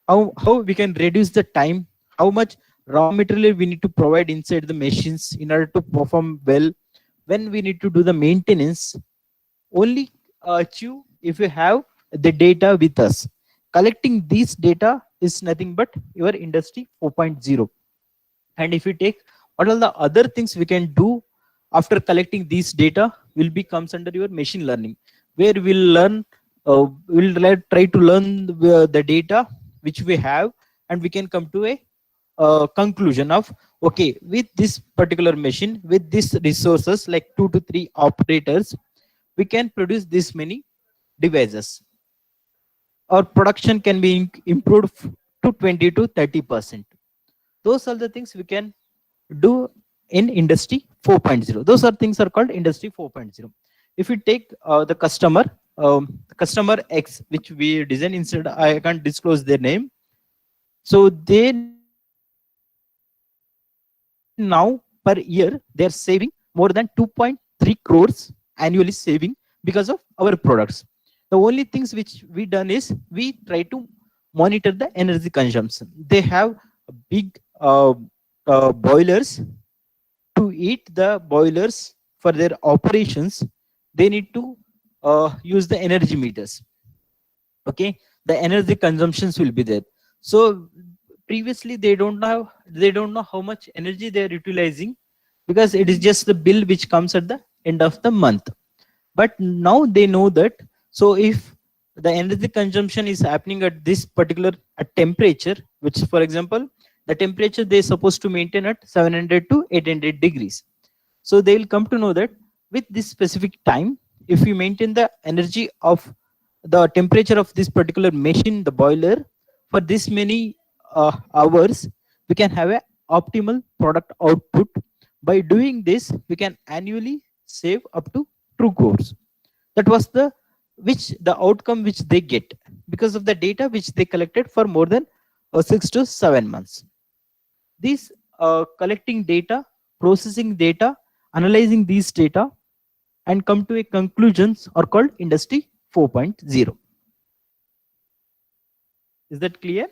how we can reduce the time, how much raw material we need to provide inside the machines in order to perform well, when we need to do the maintenance. Only achieve if you have the data with us. Collecting these data is nothing but your industry 4.0. And if you take what are the other things we can do after collecting these data, will be comes under your machine learning, where we'll learn, try to learn the data which we have, and we can come to a conclusion of, okay, with this particular machine, with these resources like 2 to 3 operators, we can produce this many devices. Our production can be improved to 20 to 30%. Those are the things we can do in industry 4.0. Those are things are called industry 4.0. If we take customer X, which we design, instead I can't disclose their name. So they now per year they are saving more than 2.3 crores annually saving because of our products. The only things which we done is we try to monitor the energy consumption. They have big boilers. To eat the boilers for their operations, they need to use the energy meters. Okay, the energy consumptions will be there. So previously they don't know how much energy they are utilizing, because it is just the bill which comes at the end of the month. But now they know that, so if the energy consumption is happening at this particular temperature, which for example the temperature they supposed to maintain at 700 to 800 degrees, so they will come to know that with this specific time, if we maintain the energy of the temperature of this particular machine, the boiler, for this many hours, we can have a optimal product output. By doing this, we can annually save up to 2 crores. That was the outcome which they get because of the data which they collected for more than 6 to 7 months. These collecting data, processing data, analyzing these data, and come to a conclusions are called industry 4.0. Is that clear?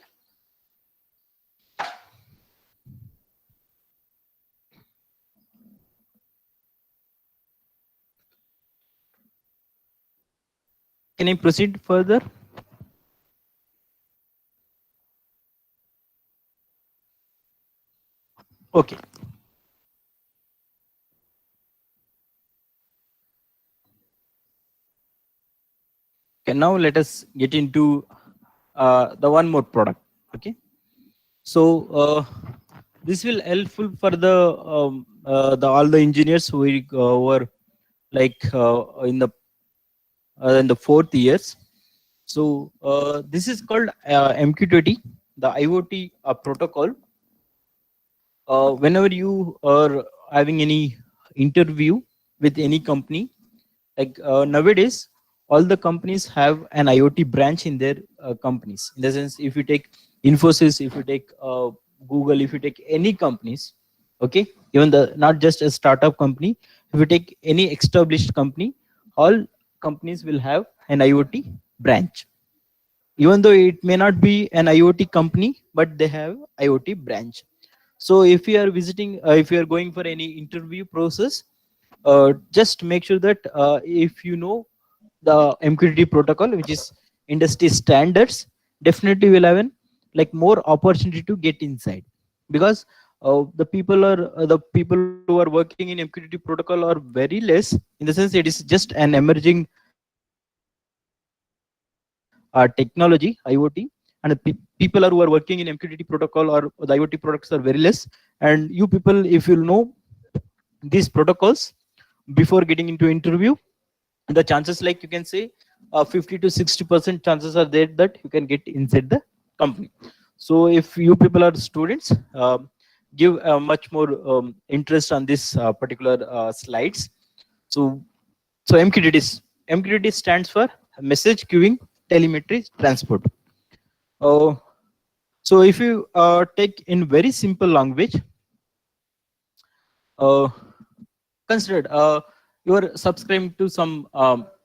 Can I proceed further? Okay. Okay, now let us get into the one more product. Okay. So this will helpful for the all the engineers who are like in the fourth years. So this is called MQTT, the IoT protocol. Whenever you are having any interview with any company, like nowadays, all the companies have an IoT branch in their companies. In the sense, if you take Infosys, if you take Google, if you take any companies, okay, even the not just a startup company, if you take any established company, all companies will have an IoT branch. Even though it may not be an IoT company, but they have IoT branch. So if you are visiting, if you are going for any interview process, just make sure that if you know the MQTT protocol, which is industry standards, definitely will have an like more opportunity to get inside, because the people who are working in MQTT protocol are very less. In the sense, it is just an emerging technology, IoT, and the people are who are working in MQTT protocol or the IoT products are very less. And you people, if you'll know these protocols before getting into interview, the chances, like you can say 50 to 60% chances are there that you can get inside the company. So if you people are students, give much more interest on this particular slides. So MQTT stands for message queuing telemetry transport. uh, so if you take in very simple language, uh, consider you are subscribing to some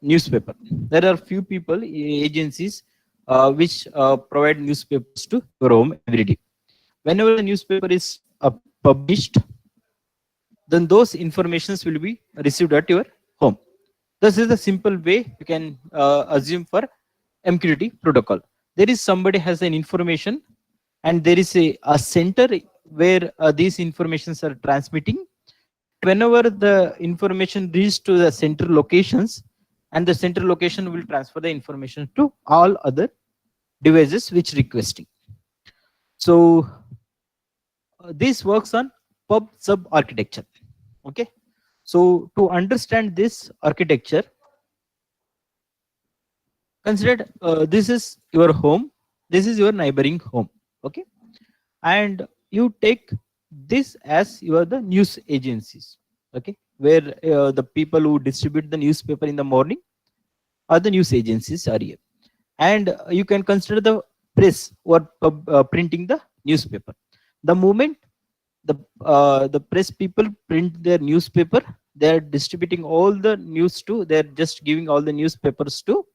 newspaper. There are few people, agencies, which provide newspapers to your home every day. Whenever the newspaper is published, then those informations will be received at your home. This is the simple way you can assume for MQTT protocol. There is somebody has an information, and there is a center where these informations are transmitting. And whenever the information reaches to the center locations, and the center location will transfer the information to all other devices which requesting. So this works on pub sub architecture. Okay. So to understand this architecture, consider this is your home, this is your neighboring home. Okay. And you take this as your the news agencies. Okay. Where the people who distribute the newspaper in the morning are the news agencies are here. And you can consider the press who are printing the newspaper. The moment the press people print their newspaper, they are distributing all the news to, they are just giving all the newspapers to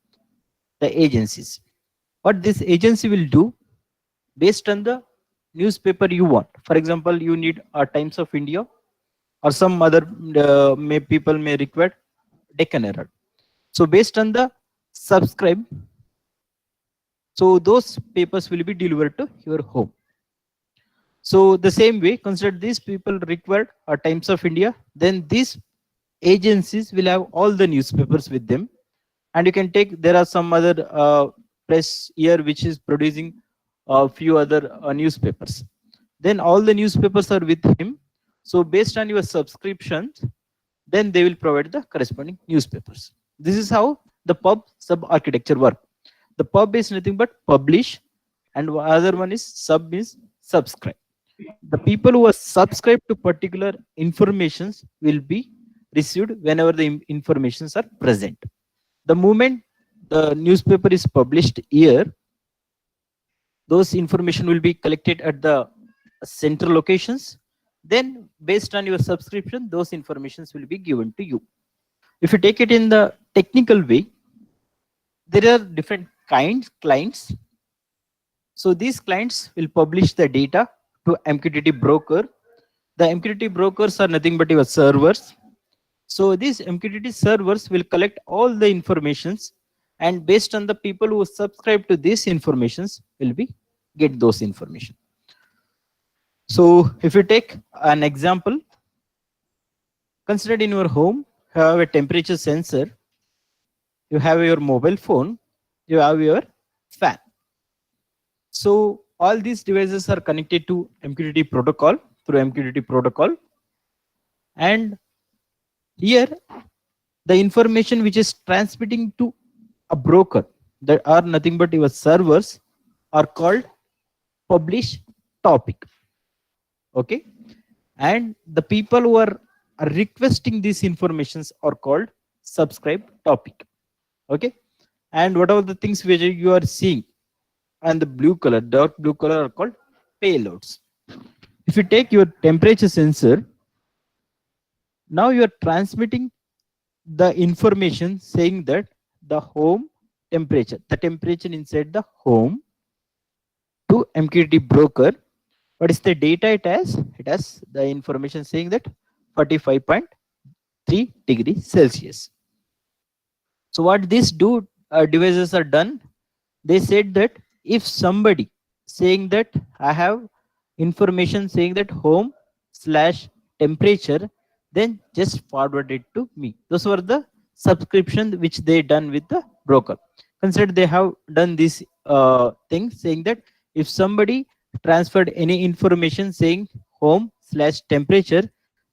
the agencies. What this agency will do, based on the newspaper you want, for example, you need Times of India, or some other people may require Deccan Herald. So based on the subscribe, so those papers will be delivered to your home. So the same way, consider these people required Times of India, then these agencies will have all the newspapers with them. And you can take, there are some other press here which is producing a few other newspapers. Then all the newspapers are with him. So based on your subscriptions, then they will provide the corresponding newspapers. This is how the pub sub architecture work. The pub is nothing but publish, and other one is sub is subscribe. The people who are subscribed to particular informations will be received whenever the informations are present. The moment the newspaper is published here, those information will be collected at the central locations. Then based on your subscription, those informations will be given to you. If you take it in the technical way, there are different kinds clients. So these clients will publish the data to MQTT broker. The MQTT brokers are nothing but your servers. So these MQTT servers will collect all the informations and based on the people who subscribe to these informations will be get those information. So if you take an example, consider in your home, you have a temperature sensor, you have your mobile phone, you have your fan. So all these devices are connected to MQTT protocol through MQTT protocol, and here the information which is transmitting to a broker that are nothing but your servers are called publish topic. Okay, and the people who are requesting these informations are called subscribe topic. Okay, and whatever the things which you are seeing and the blue color, dark blue color are called payloads. If you take your temperature sensor, now you are transmitting the information saying that the home temperature, the temperature inside the home to MQTT broker. What is the data it has? It has the information saying that 45.3 degrees Celsius. So what these devices are done, they said that if somebody saying that I have information saying that home slash temperature, then just forward it to me. Those were the subscription which they done with the broker. Consider they have done this thing saying that if somebody transferred any information saying home slash temperature,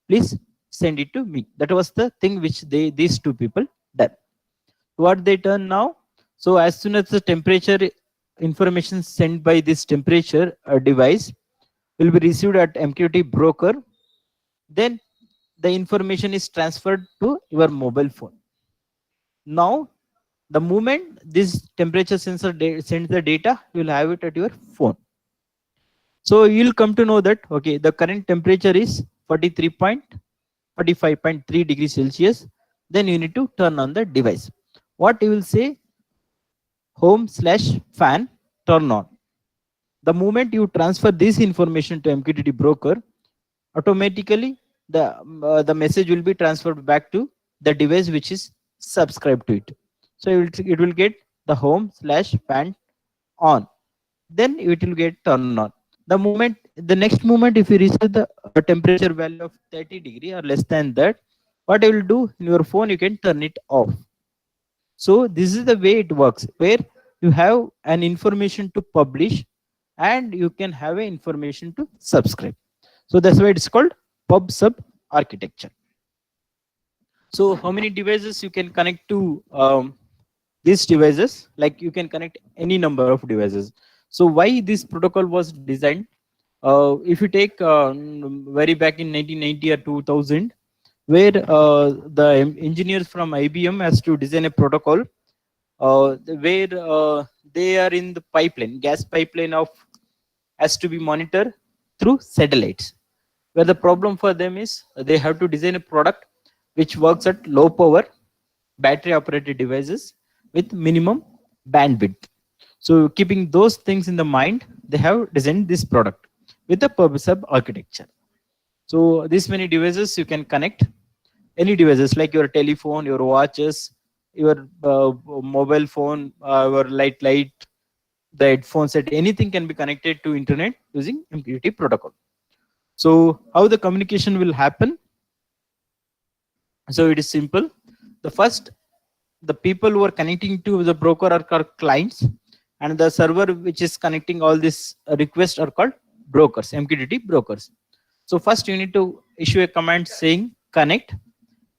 please send it to me. That was the thing which these two people done. What they done now? So as soon as the temperature information sent by this temperature device will be received at MQTT broker, then the information is transferred to your mobile phone. Now, the moment this temperature sensor sends the data, you will have it at your phone. So you'll come to know that, okay, the current temperature is 45.3 degrees Celsius. Then you need to turn on the device. What you will say, home slash fan turn on. The moment you transfer this information to MQTT broker, automatically the message will be transferred back to the device which is subscribed to it. So it will get the home slash fan on. Then it will get turned on. The next moment, if you receive the temperature value of 30 degree or less than that, what you will do in your phone, you can turn it off. So this is the way it works, where you have an information to publish and you can have an information to subscribe. So that's why it's called pub sub architecture. So how many devices you can connect to these devices? Like you can connect any number of devices. So why this protocol was designed? If you take very back in 1990 or 2000, where the engineers from IBM has to design a protocol where they are in the pipeline, gas pipeline of has to be monitored through satellites. Where the problem for them is they have to design a product which works at low power battery operated devices with minimum bandwidth. So keeping those things in the mind, they have designed this product with the pub sub architecture. So these many devices you can connect, any devices like your telephone, your watches, your mobile phone, your light, the headphone set, anything can be connected to internet using MQTT protocol. So how the communication will happen? So it is simple. The people who are connecting to the broker are called clients, and the server which is connecting all these requests are called brokers, MQTT brokers. So first you need to issue a command saying connect.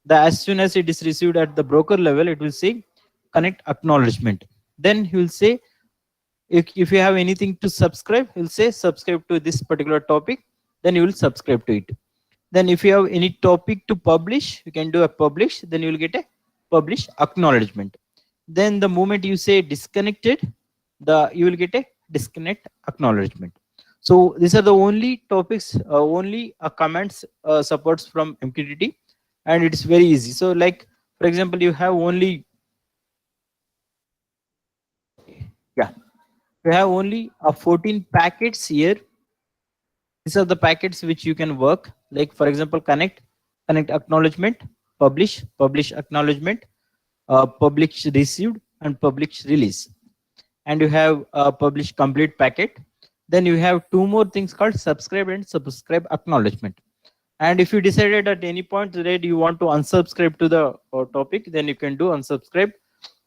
As soon as it is received at the broker level, it will say connect acknowledgement. Then he will say, if you have anything to subscribe, he'll say subscribe to this particular topic, then you will subscribe to it. Then if you have any topic to publish, you can do a publish, then you will get a publish acknowledgement. Then the moment you say disconnected, you will get a disconnect acknowledgement. So these are the only topics, only commands supports from MQTT, and it's very easy. So like, for example, you have only, yeah, you have only 14 packets here. These are the packets which you can work. Like for example, connect acknowledgement, publish acknowledgement, publish received, and publish release. And you have publish complete packet. Then you have two more things called subscribe and subscribe acknowledgement. And if you decided at any point that you want to unsubscribe to the topic, then you can do unsubscribe.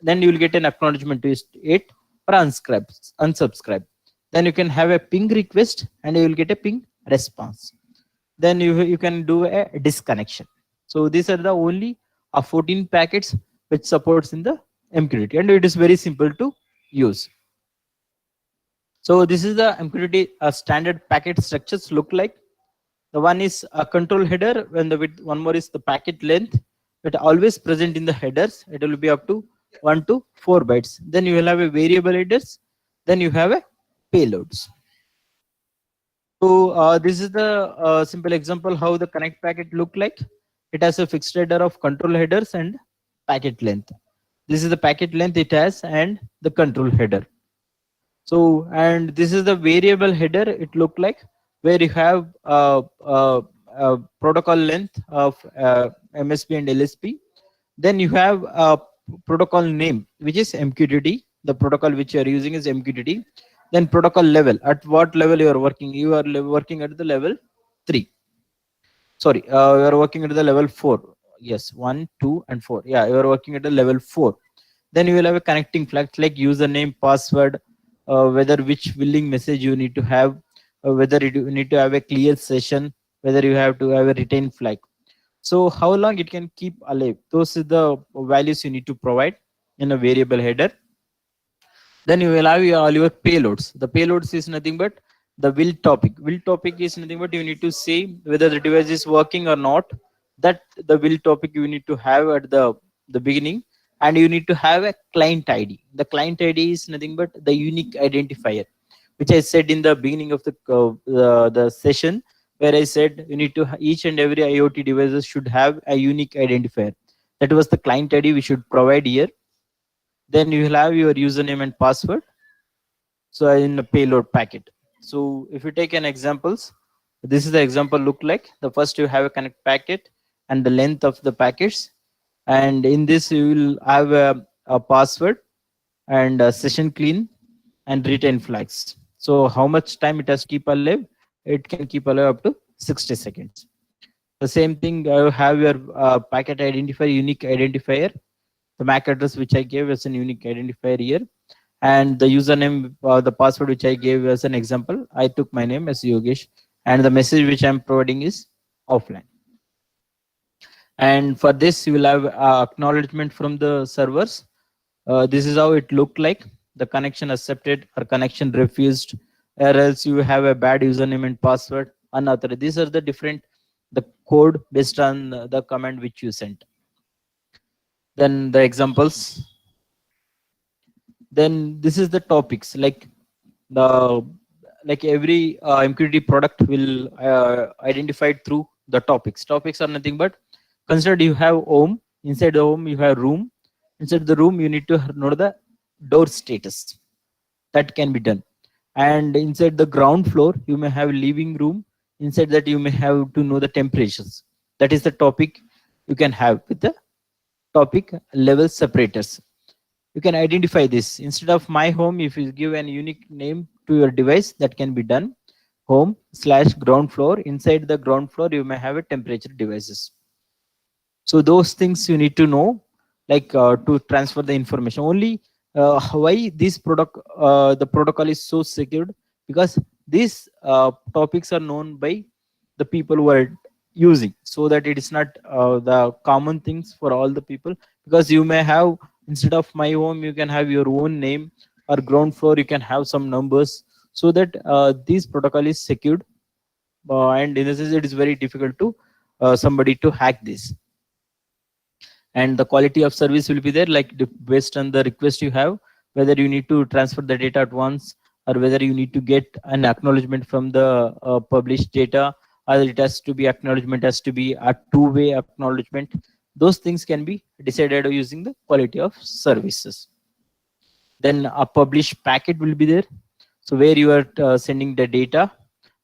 Then you will get an acknowledgement to it, or unsubscribe. Then you can have a ping request and you will get a ping response. Then you can do a disconnection. So these are the only 14 packets which supports in the MQTT, and it is very simple to use. So this is the MQTT standard packet structures look like. The one is a control header, when the width, one more is the packet length, but always present in the headers. It will be up to 1 to 4 bytes. Then you will have a variable headers. Then you have a payloads. So this is the simple example how the connect packet look like. It has a fixed header of control headers and packet length. This is the packet length it has and the control header. So, and this is the variable header it look like, where you have protocol length of MSP and LSP. Then you have a protocol name, which is MQTT. The protocol which you are using is MQTT. Then protocol level, at what level you are working. You are working at the level 3. Sorry, you are working at the level 4. Yes, 1, 2, and 4. Yeah, you are working at the level 4. Then you will have a connecting flags like username, password, whether which billing message you need to have, whether you need to have a clear session, whether you have to have a retain flag. So how long it can keep alive, those are the values you need to provide in a variable header. Then you will have all your payloads. The payloads is nothing but the will topic. Will topic is nothing but you need to say whether the device is working or not. That the will topic you need to have at the beginning, and you need to have a client ID. The client ID is nothing but the unique identifier, which I said in the beginning of the session, where I said you need to each and every IoT devices should have a unique identifier. That was the client ID we should provide here. Then you will have your username and password. So in a payload packet. So if you take an examples, this is the example look like. The first you have a connect packet and the length of the packets, and in this you will have a password and a session clean and retain flags. So how much time it has to keep alive? It can keep alive up to 60 seconds. The same thing, you have your packet identifier, unique identifier. The MAC address which I gave as an unique identifier here, and the username, the password which I gave as an example. I took my name as Yogesh, and the message which I'm providing is offline. And for this, you will have acknowledgement from the servers. This is how it looked like. The connection accepted or connection refused, or else you have a bad username and password, unauthorized. These are the different, the code based on the command which you sent. Then the examples. Then this is the topics, like the every MQTT product will identified through the topics. Topics are nothing but, consider you have home. Inside the home you have room. Inside the room you need to know the door status. That can be done. And inside the ground floor you may have living room. Inside that you may have to know the temperatures. That is the topic you can have with the topic level separators. You can identify this. Instead of my home, if you give an unique name to your device, that can be done. Home / ground floor. Inside the ground floor you may have a temperature devices. So those things you need to know, like to transfer the information. Only why this product, the protocol is so secured, because these topics are known by the people who are using, so that it is not the common things for all the people. Because you may have, instead of my home you can have your own name, or ground floor you can have some numbers, so that this protocol is secured, and in this it is very difficult to somebody to hack this. And the quality of service will be there, like based on the request you have, whether you need to transfer the data at once, or whether you need to get an acknowledgement from the published data, or it has to be acknowledgement, has to be a two-way acknowledgement. Those things can be decided using the quality of services. Then a published packet will be there, so where you are sending the data.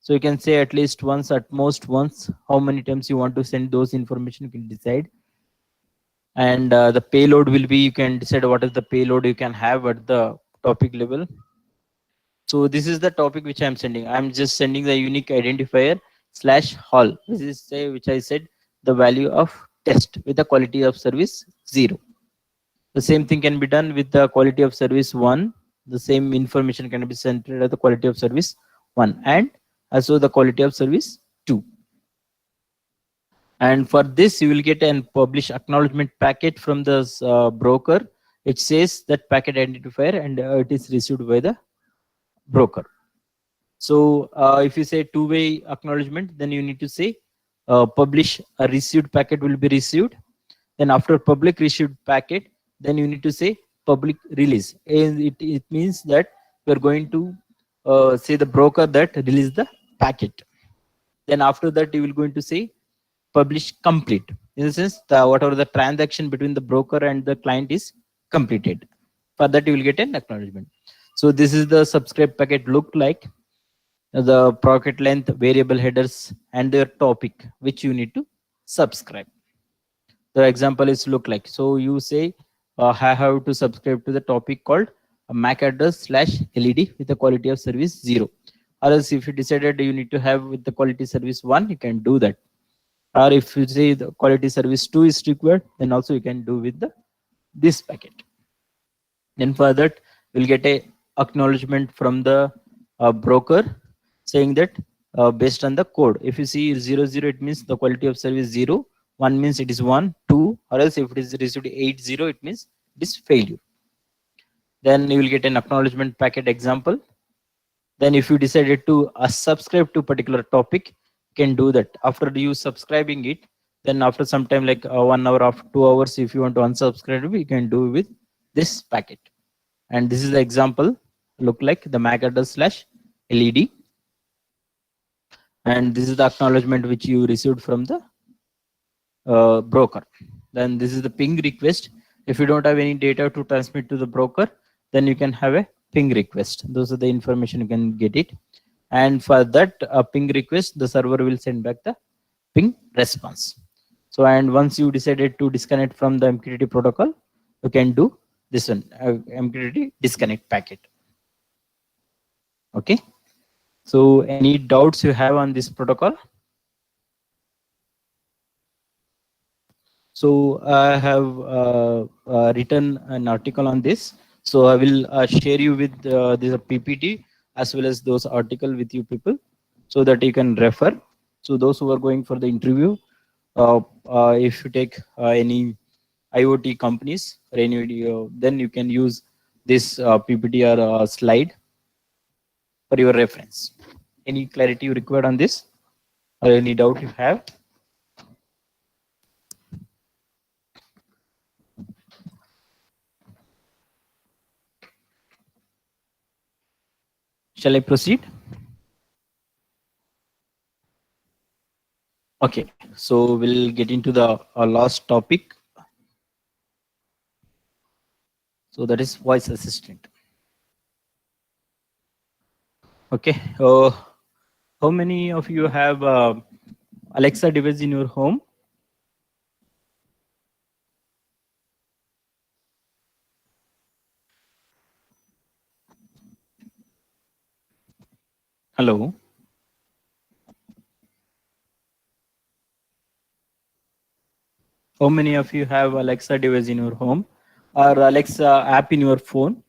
So you can say at least once, at most once. How many times you want to send those information, you can decide. And the payload will be, you can decide what is the payload you can have at the topic level. So this is the topic which I'm sending. I'm just sending the unique identifier slash hall. This is say which I said the value of test with the quality of service 0. The same thing can be done with the quality of service 1. The same information can be sent at the quality of service 1 and also the quality of service 2. And for this you will get an publish acknowledgement packet from the broker. It says that packet identifier and it is received by the broker. So if you say two-way acknowledgement, then you need to say publish a received packet will be received. Then after public received packet, then you need to say public release. And it means that we are going to say the broker that release the packet. Then after that, you will going to say publish complete. In the sense, whatever the transaction between the broker and the client is completed. For that, you will get an acknowledgement. So this is the subscribe packet look like. The packet length, variable headers, and their topic which you need to subscribe. The example is look like. So you say I have to subscribe to the topic called MAC address slash LED with the quality of service 0. Or else if you decided you need to have with the quality service 1, you can do that. Or if you say the quality service 2 is required, then also you can do with the this packet. Then for that, we'll get a acknowledgement from the broker saying that based on the code. If you see 00, it means the quality of service 0. 1 means it is 1, 2, or else if it is received 80, it means it is failure. Then you will get an acknowledgement packet example. Then if you decided to subscribe to particular topic, you can do that. After you subscribing it, then after some time like 1 hour or 2 hours, if you want to unsubscribe, you can do with this packet. And this is the example look like the MAC address slash LED. And this is the acknowledgement which you received from the broker. Then this is the ping request. If you don't have any data to transmit to the broker, then you can have a ping request. Those are the information you can get it. And for that ping request, the server will send back the ping response. So, and once you decided to disconnect from the MQTT protocol, you can do this one, MQTT disconnect packet. Okay. So any doubts you have on this protocol? So I have written an article on this. So I will share you with this PPT as well as those article with you people so that you can refer. So those who are going for the interview, if you take any IoT companies or any, then you can use this PPT or slide for your reference. Any clarity you required on this or any doubt you have? Shall I proceed? Okay, so we'll get into the last topic. So that is voice assistant. Okay, how many of you have Alexa device in your home? Hello. How many of you have Alexa device in your home or Alexa app in your phone?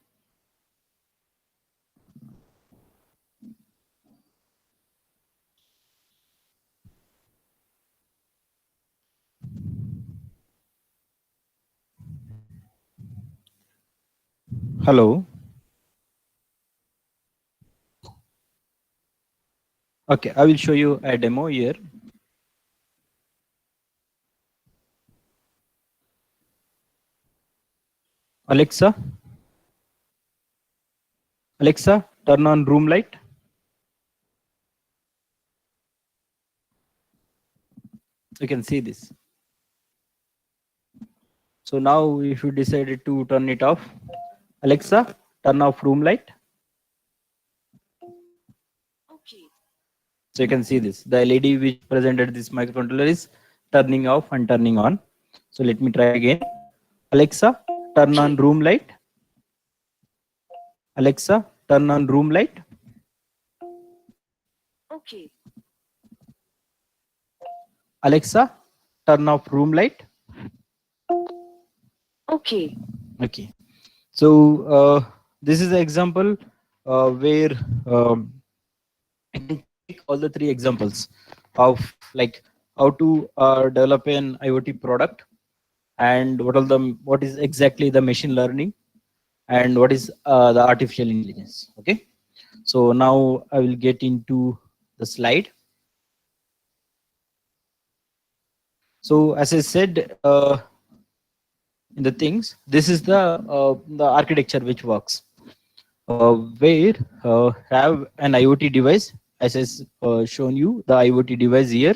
Hello. Okay, I will show you a demo here. Alexa, Alexa, turn on room light. You can see this. So now if you decided to turn it off, Alexa, turn off room light. Okay. So you can see this. The LED which presented this microcontroller is turning off and turning on. So let me try again. Alexa, turn on room light. Alexa, turn on room light. Okay. Alexa, turn off room light. Okay. Okay. So this is an example where I can take all the three examples of like how to develop an IoT product, and what is exactly the machine learning, and what is the artificial intelligence. Okay. So now I will get into the slide. So as I said in the things, this is the architecture which works. Where have an IoT device, as I shown you the IoT device here,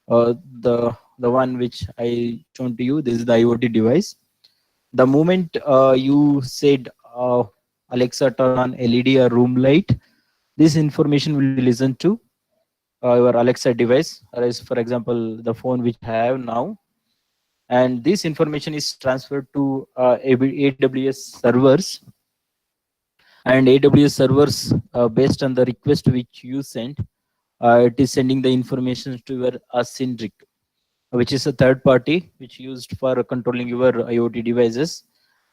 the one which I shown to you. This is the IoT device. The moment you said Alexa turn on LED or room light, this information will be listened to your Alexa device, or as for example the phone which I have now, and this information is transferred to AWS servers, and AWS servers based on the request which you sent, it is sending the information to your Synric, which is a third party which used for controlling your IoT devices,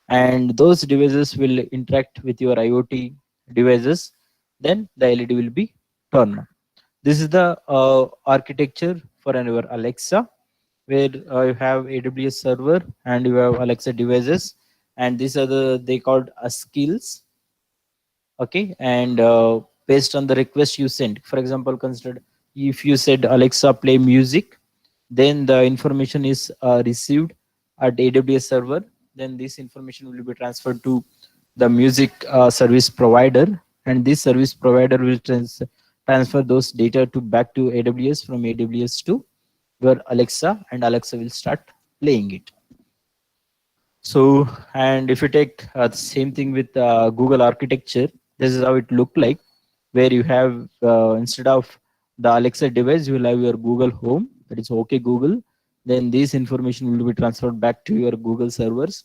and those devices will interact with your IoT devices. Then the LED will be turned on. This is the architecture for your Alexa, where you have AWS server and you have Alexa devices, and these are they called skills. Okay, and based on the request you send, for example, consider if you said Alexa play music, then the information is received at AWS server. Then this information will be transferred to the music service provider, and this service provider will transfer those data to back to AWS, from AWS to your Alexa, and Alexa will start playing it. So, and if you take the same thing with Google architecture, this is how it look like, where you have instead of the Alexa device, you will have your Google Home, that is OK Google. Then this information will be transferred back to your Google servers.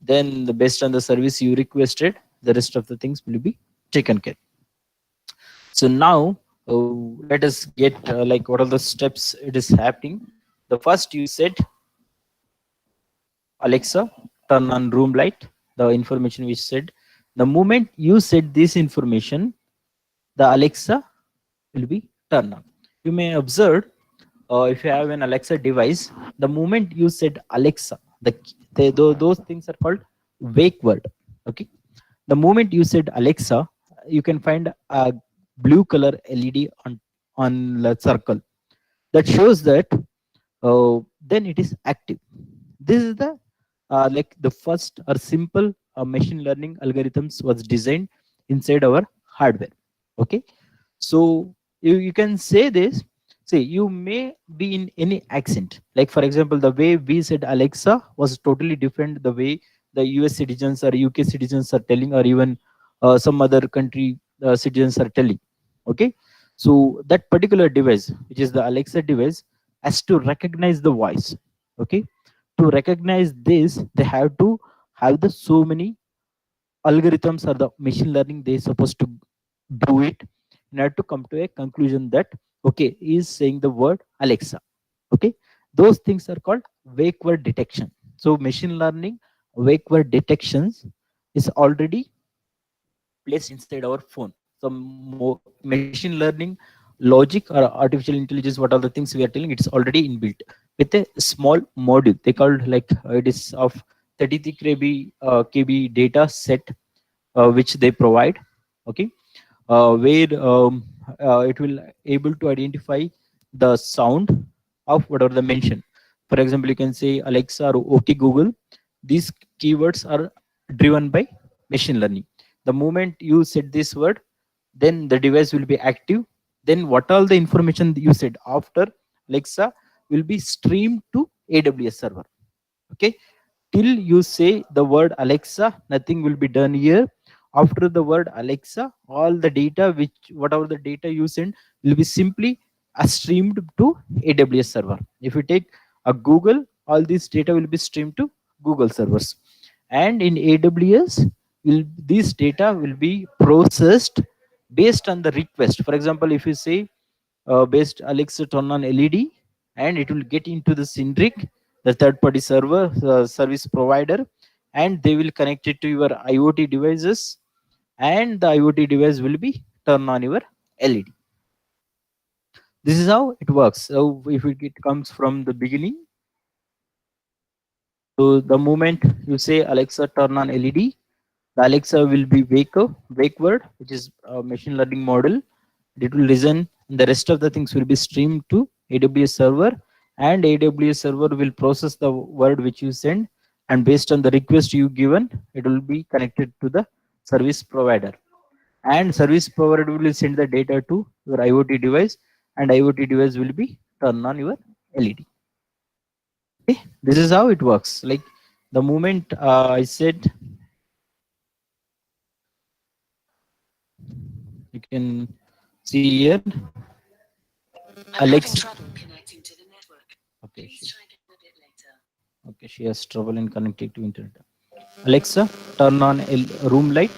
Then based on the service you requested, the rest of the things will be taken care. So now let us get like what are the steps it is happening. The first you said, Alexa, turn on room light, the information we said. The moment you said this information, the Alexa will be turned on. You may observe if you have an Alexa device, the moment you said Alexa, those things are called wake word. Okay. The moment you said Alexa, you can find a blue color LED on the circle that shows that then it is active. This is the like the first or simple machine learning algorithms was designed inside our hardware. Okay, so you can say this. Say you may be in any accent. Like for example, the way we said Alexa was totally different. The way the US citizens or UK citizens are telling, or even some other country citizens are telling. Okay, so that particular device, which is the Alexa device, has to recognize the voice. Okay, to recognize this, they have to have the so many algorithms or the machine learning they supposed to do it in order to come to a conclusion that okay, he is saying the word Alexa. Okay, those things are called wake word detection. So machine learning wake word detections is already placed inside our phone. So machine learning logic or artificial intelligence, what are the things we are telling, it's already inbuilt with a small module. They called like it is of 33 KB data set which they provide. Okay, where it will able to identify the sound of whatever the mention. For example, you can say Alexa or OK Google. These keywords are driven by machine learning. The moment you said this word, then the device will be active. Then what all the information you said after Alexa will be streamed to AWS server. Okay, till you say the word Alexa, nothing will be done here. After the word Alexa, all the data which whatever the data you send will be simply streamed to AWS server. If you take a Google, all this data will be streamed to Google servers. And in AWS, this data will be processed based on the request. For example, if you say based Alexa turn on LED, and it will get into the Synric, the third-party server service provider, and they will connect it to your IoT devices, and the IoT device will be turn on your LED. This is how it works. So if it comes from the beginning, so the moment you say Alexa turn on LED, the Alexa will be wake word, which is a machine learning model. It will listen. The rest of the things will be streamed to AWS server, and AWS server will process the word which you send, and based on the request you given, it will be connected to the service provider, and service provider will send the data to your IoT device, and IoT device will be turn on your LED. Okay, this is how it works. Like the moment I said, you can see here, Alexa. Okay, okay, she has trouble in connecting to internet. Alexa, turn on a room light.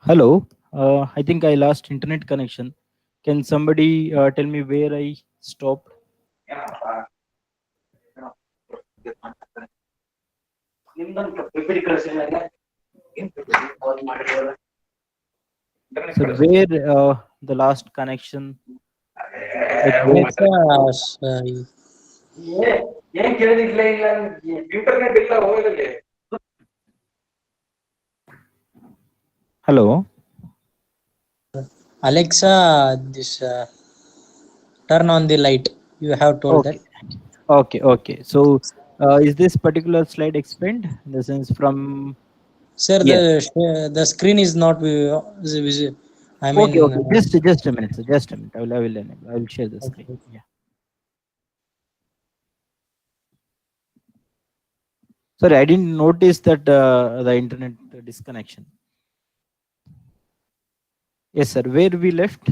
Hello, I think I lost internet connection. Can somebody tell me where I stopped? So where the last connection? Like where? Alexa, Hello. Alexa, this turn on the light. You have told that. Okay. Okay. Okay. So is this particular slide explained in the sense from? Sir, Yes. the screen is not visible. I Okay. mean, Okay. Just a minute. Sir. Just a minute. I will share the screen. okay. Yeah. Sorry, I didn't notice that the internet disconnection. Yes, sir. Where we left?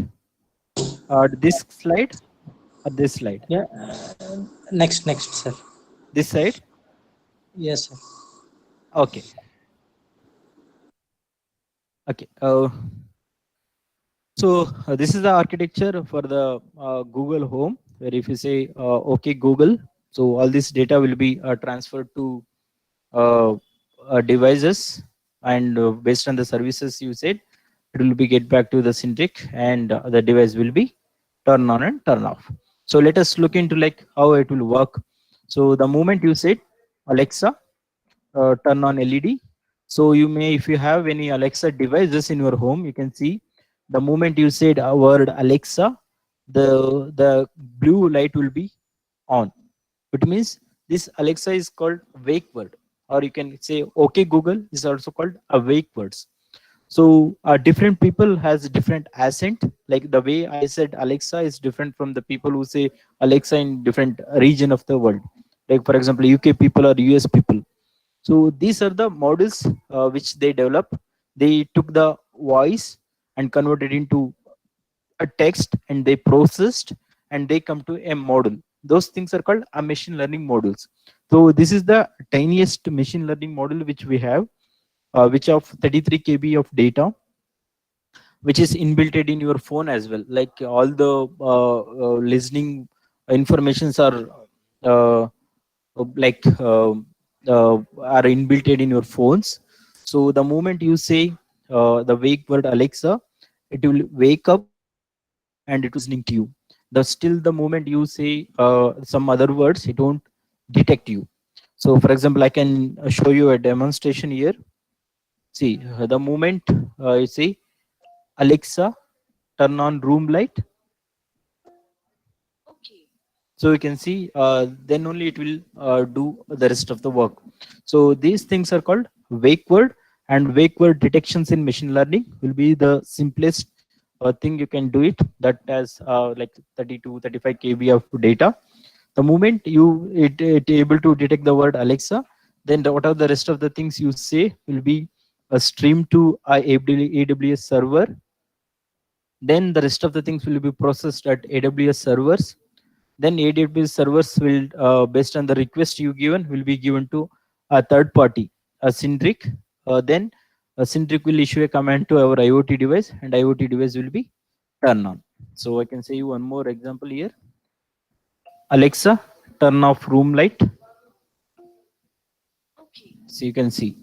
This slide or this slide? Yeah. Next, sir. This side? Yes, sir. Okay. Okay. So this is the architecture for the Google Home, where if you say OK Google, so all this data will be transferred to uh, devices, and based on the services you said, it will be get back to the Syntric, and the device will be turn on and turn off. So let us look into like how it will work. So the moment you said Alexa, turn on LED. So you may, if you have any Alexa devices in your home, you can see the moment you said a word Alexa, the blue light will be on. It means this Alexa is called wake word, or you can say OK Google is also called awake words. So different people has different accent. Like the way I said Alexa is different from the people who say Alexa in different region of the world. Like for example, UK people or US people. So these are the models which they develop. They took the voice and converted into a text, and they processed, and they come to a model. Those things are called a machine learning models. So this is the tiniest machine learning model which we have, which of 33 KB of data, which is inbuilt in your phone as well. Like all the listening informations are uh, like are inbuilt in your phones. So the moment you say the wake word Alexa, it will wake up and it will listening to you. The still the moment you say some other words, it won't detect you. So for example, I can show you a demonstration here. See, the moment you say Alexa, turn on room light, so you can see then only it will do the rest of the work. So these things are called wake word, and wake word detections in machine learning will be the simplest thing you can do it. That has like 30 to 35 kb of data. The moment you it able to detect the word Alexa, then what are the rest of the things you say will be streamed to a AWS server. Then the rest of the things will be processed at AWS servers. Then AWS servers will, based on the request you given, will be given to a third party, a Syntric. Then a Syntric will issue a command to our IoT device, and IoT device will be turned on. So I can say you one more example here. Alexa, turn off room light. So you can see.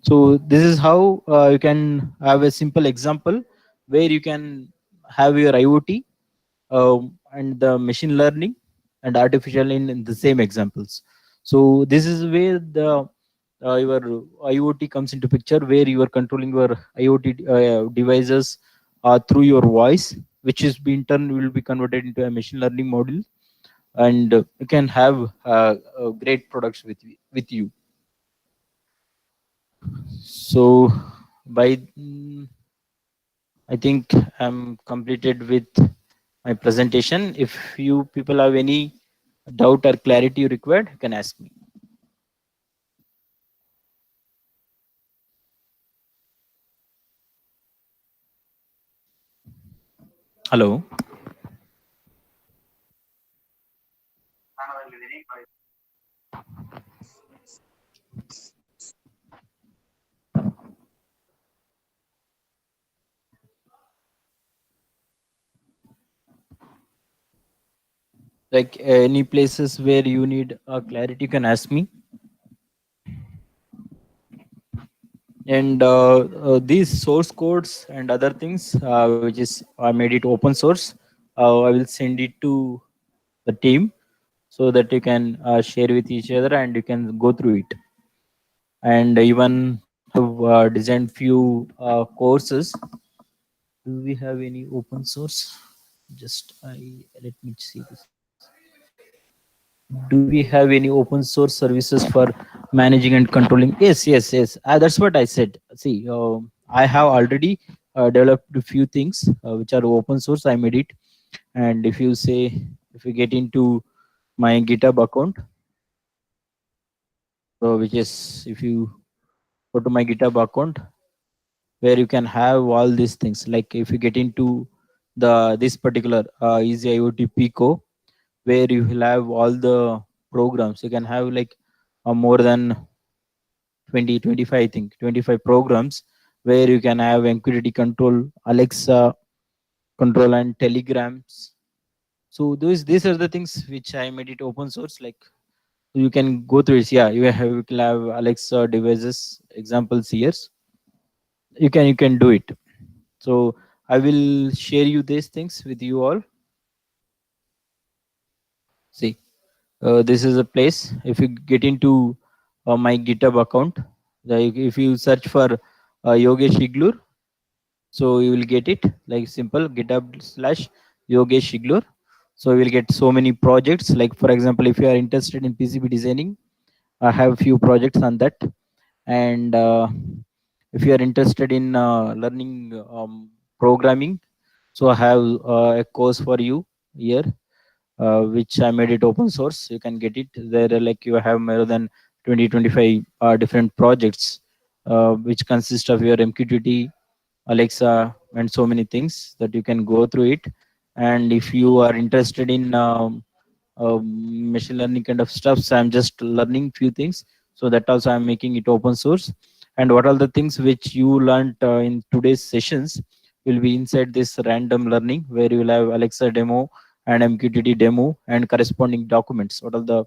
So this is how you can have a simple example where you can have your IoT and the machine learning and artificial in the same examples. So this is where the your IoT comes into picture, where you are controlling your IoT devices through your voice, which is in turn will be converted into a machine learning model, and you can have great products with you. So by I think I'm completed with my presentation. If you people have any doubt or clarity you required, you can ask me. Hello. Like any places where you need clarity, you can ask me. And these source codes and other things, which is I made it open source. I will send it to the team so that you can share with each other and you can go through it. And even have designed few courses. Do we have any open source? Just I let me see this. Do we have any open source services for managing and controlling? Yes, yes, yes. That's what I said. See, I have already developed a few things which are open source. I made it, and if you say, if you get into my GitHub account, which is if you go to my GitHub account, where you can have all these things. Like if you get into the this particular Easy IoT Pico, where you will have all the programs. You can have like more than 20, 25, I think 25 programs where you can have MQTT control, Alexa control, and telegrams. So these are the things which I made it open source. Like you can go through it. Yeah, you can have Alexa devices examples here. You can do it. So I will share you these things with you all. See, this is a place. If you get into my GitHub account, like if you search for Yogesh Iglur, so you will get it like simple GitHub/Yogesh Iglur. So you will get so many projects. Like for example, if you are interested in PCB designing, I have few projects on that. And if you are interested in learning programming, so I have a course for you here, which I made it open source. You can get it there. Like you have more than 20, 25 different projects, which consist of your MQTT, Alexa, and so many things that you can go through it. And if you are interested in machine learning kind of stuff, so I'm just learning few things. So that also I'm making it open source. And what are the things which you learned in today's sessions will be inside this random learning, where you will have Alexa demo and MQTT demo and corresponding documents. What are the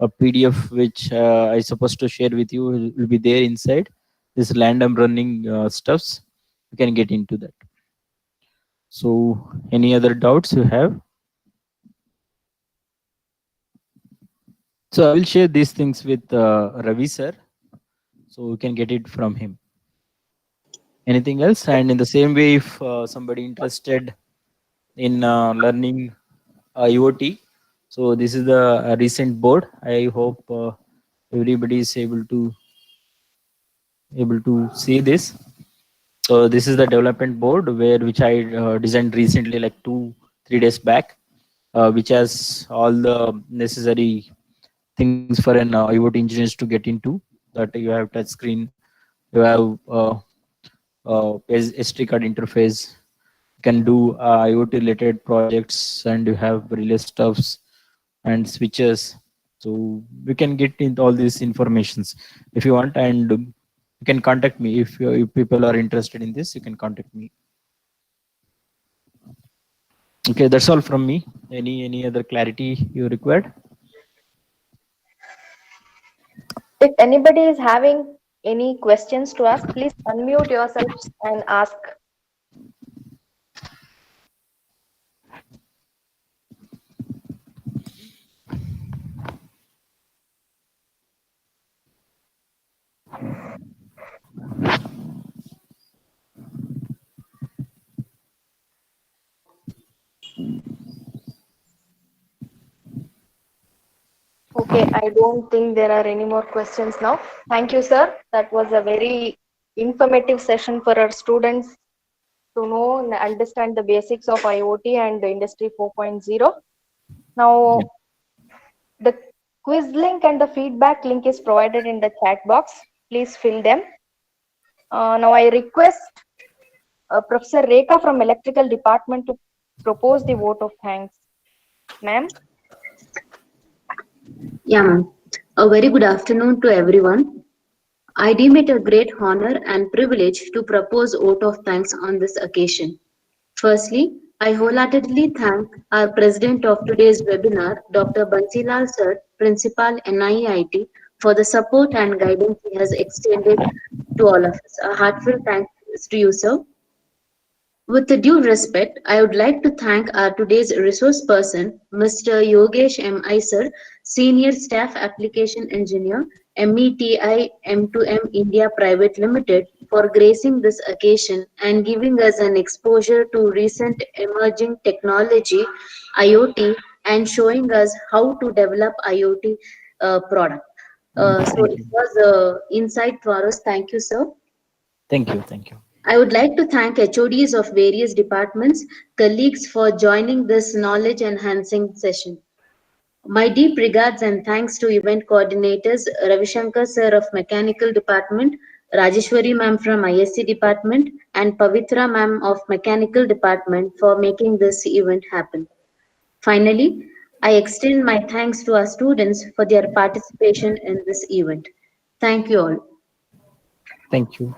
a PDF which I supposed to share with you will be there inside this random running stuffs. You can get into that. So, any other doubts you have? So I will share these things with Ravi sir, so you can get it from him. Anything else? And in the same way, if somebody interested in learning IoT, so this is the recent board. I hope everybody is able to see this. So this is the development board which I designed recently, like 2-3 days back, which has all the necessary things for an IoT engineers to get into. That you have touch screen, you have SD card interface, you can do IoT related projects, and you have relay stuffs and switches. So we can get into all these informations if you want, and you can contact me if people are interested in this. You can contact me. Okay, that's all from me. Any other clarity you required? If anybody is having any questions to ask, please unmute yourselves and ask. Okay, I don't think there are any more questions now. Thank you, sir. That was a very informative session for our students to know and understand the basics of IoT and the Industry 4.0. Yeah. Now, the quiz link and the feedback link is provided in the chat box. Please fill them. Now, I request Professor Rekha from Electrical Department to propose the vote of thanks. Ma'am? Yeah, ma'am. A very good afternoon to everyone. I deem it a great honor and privilege to propose vote of thanks on this occasion. Firstly, I wholeheartedly thank our president of today's webinar, Dr. Bansilal Sir, Principal NIIT, for the support and guidance he has extended to all of us. A heartfelt thanks to you, sir. With the due respect, I would like to thank our today's resource person, Mr. Yogesh M. Iser, Senior Staff Application Engineer, METI M2M India Private Limited, for gracing this occasion and giving us an exposure to recent emerging technology, IoT, and showing us how to develop IoT product. So Thank it you. was insight for us. Thank you, sir. Thank you. Thank you. I would like to thank HODs of various departments, colleagues for joining this knowledge enhancing session. My deep regards and thanks to event coordinators Ravishankar sir of Mechanical Department, Rajeshwari ma'am from ISC Department, and Pavitra ma'am of Mechanical Department for making this event happen. Finally, I extend my thanks to our students for their participation in this event. Thank you all. Thank you.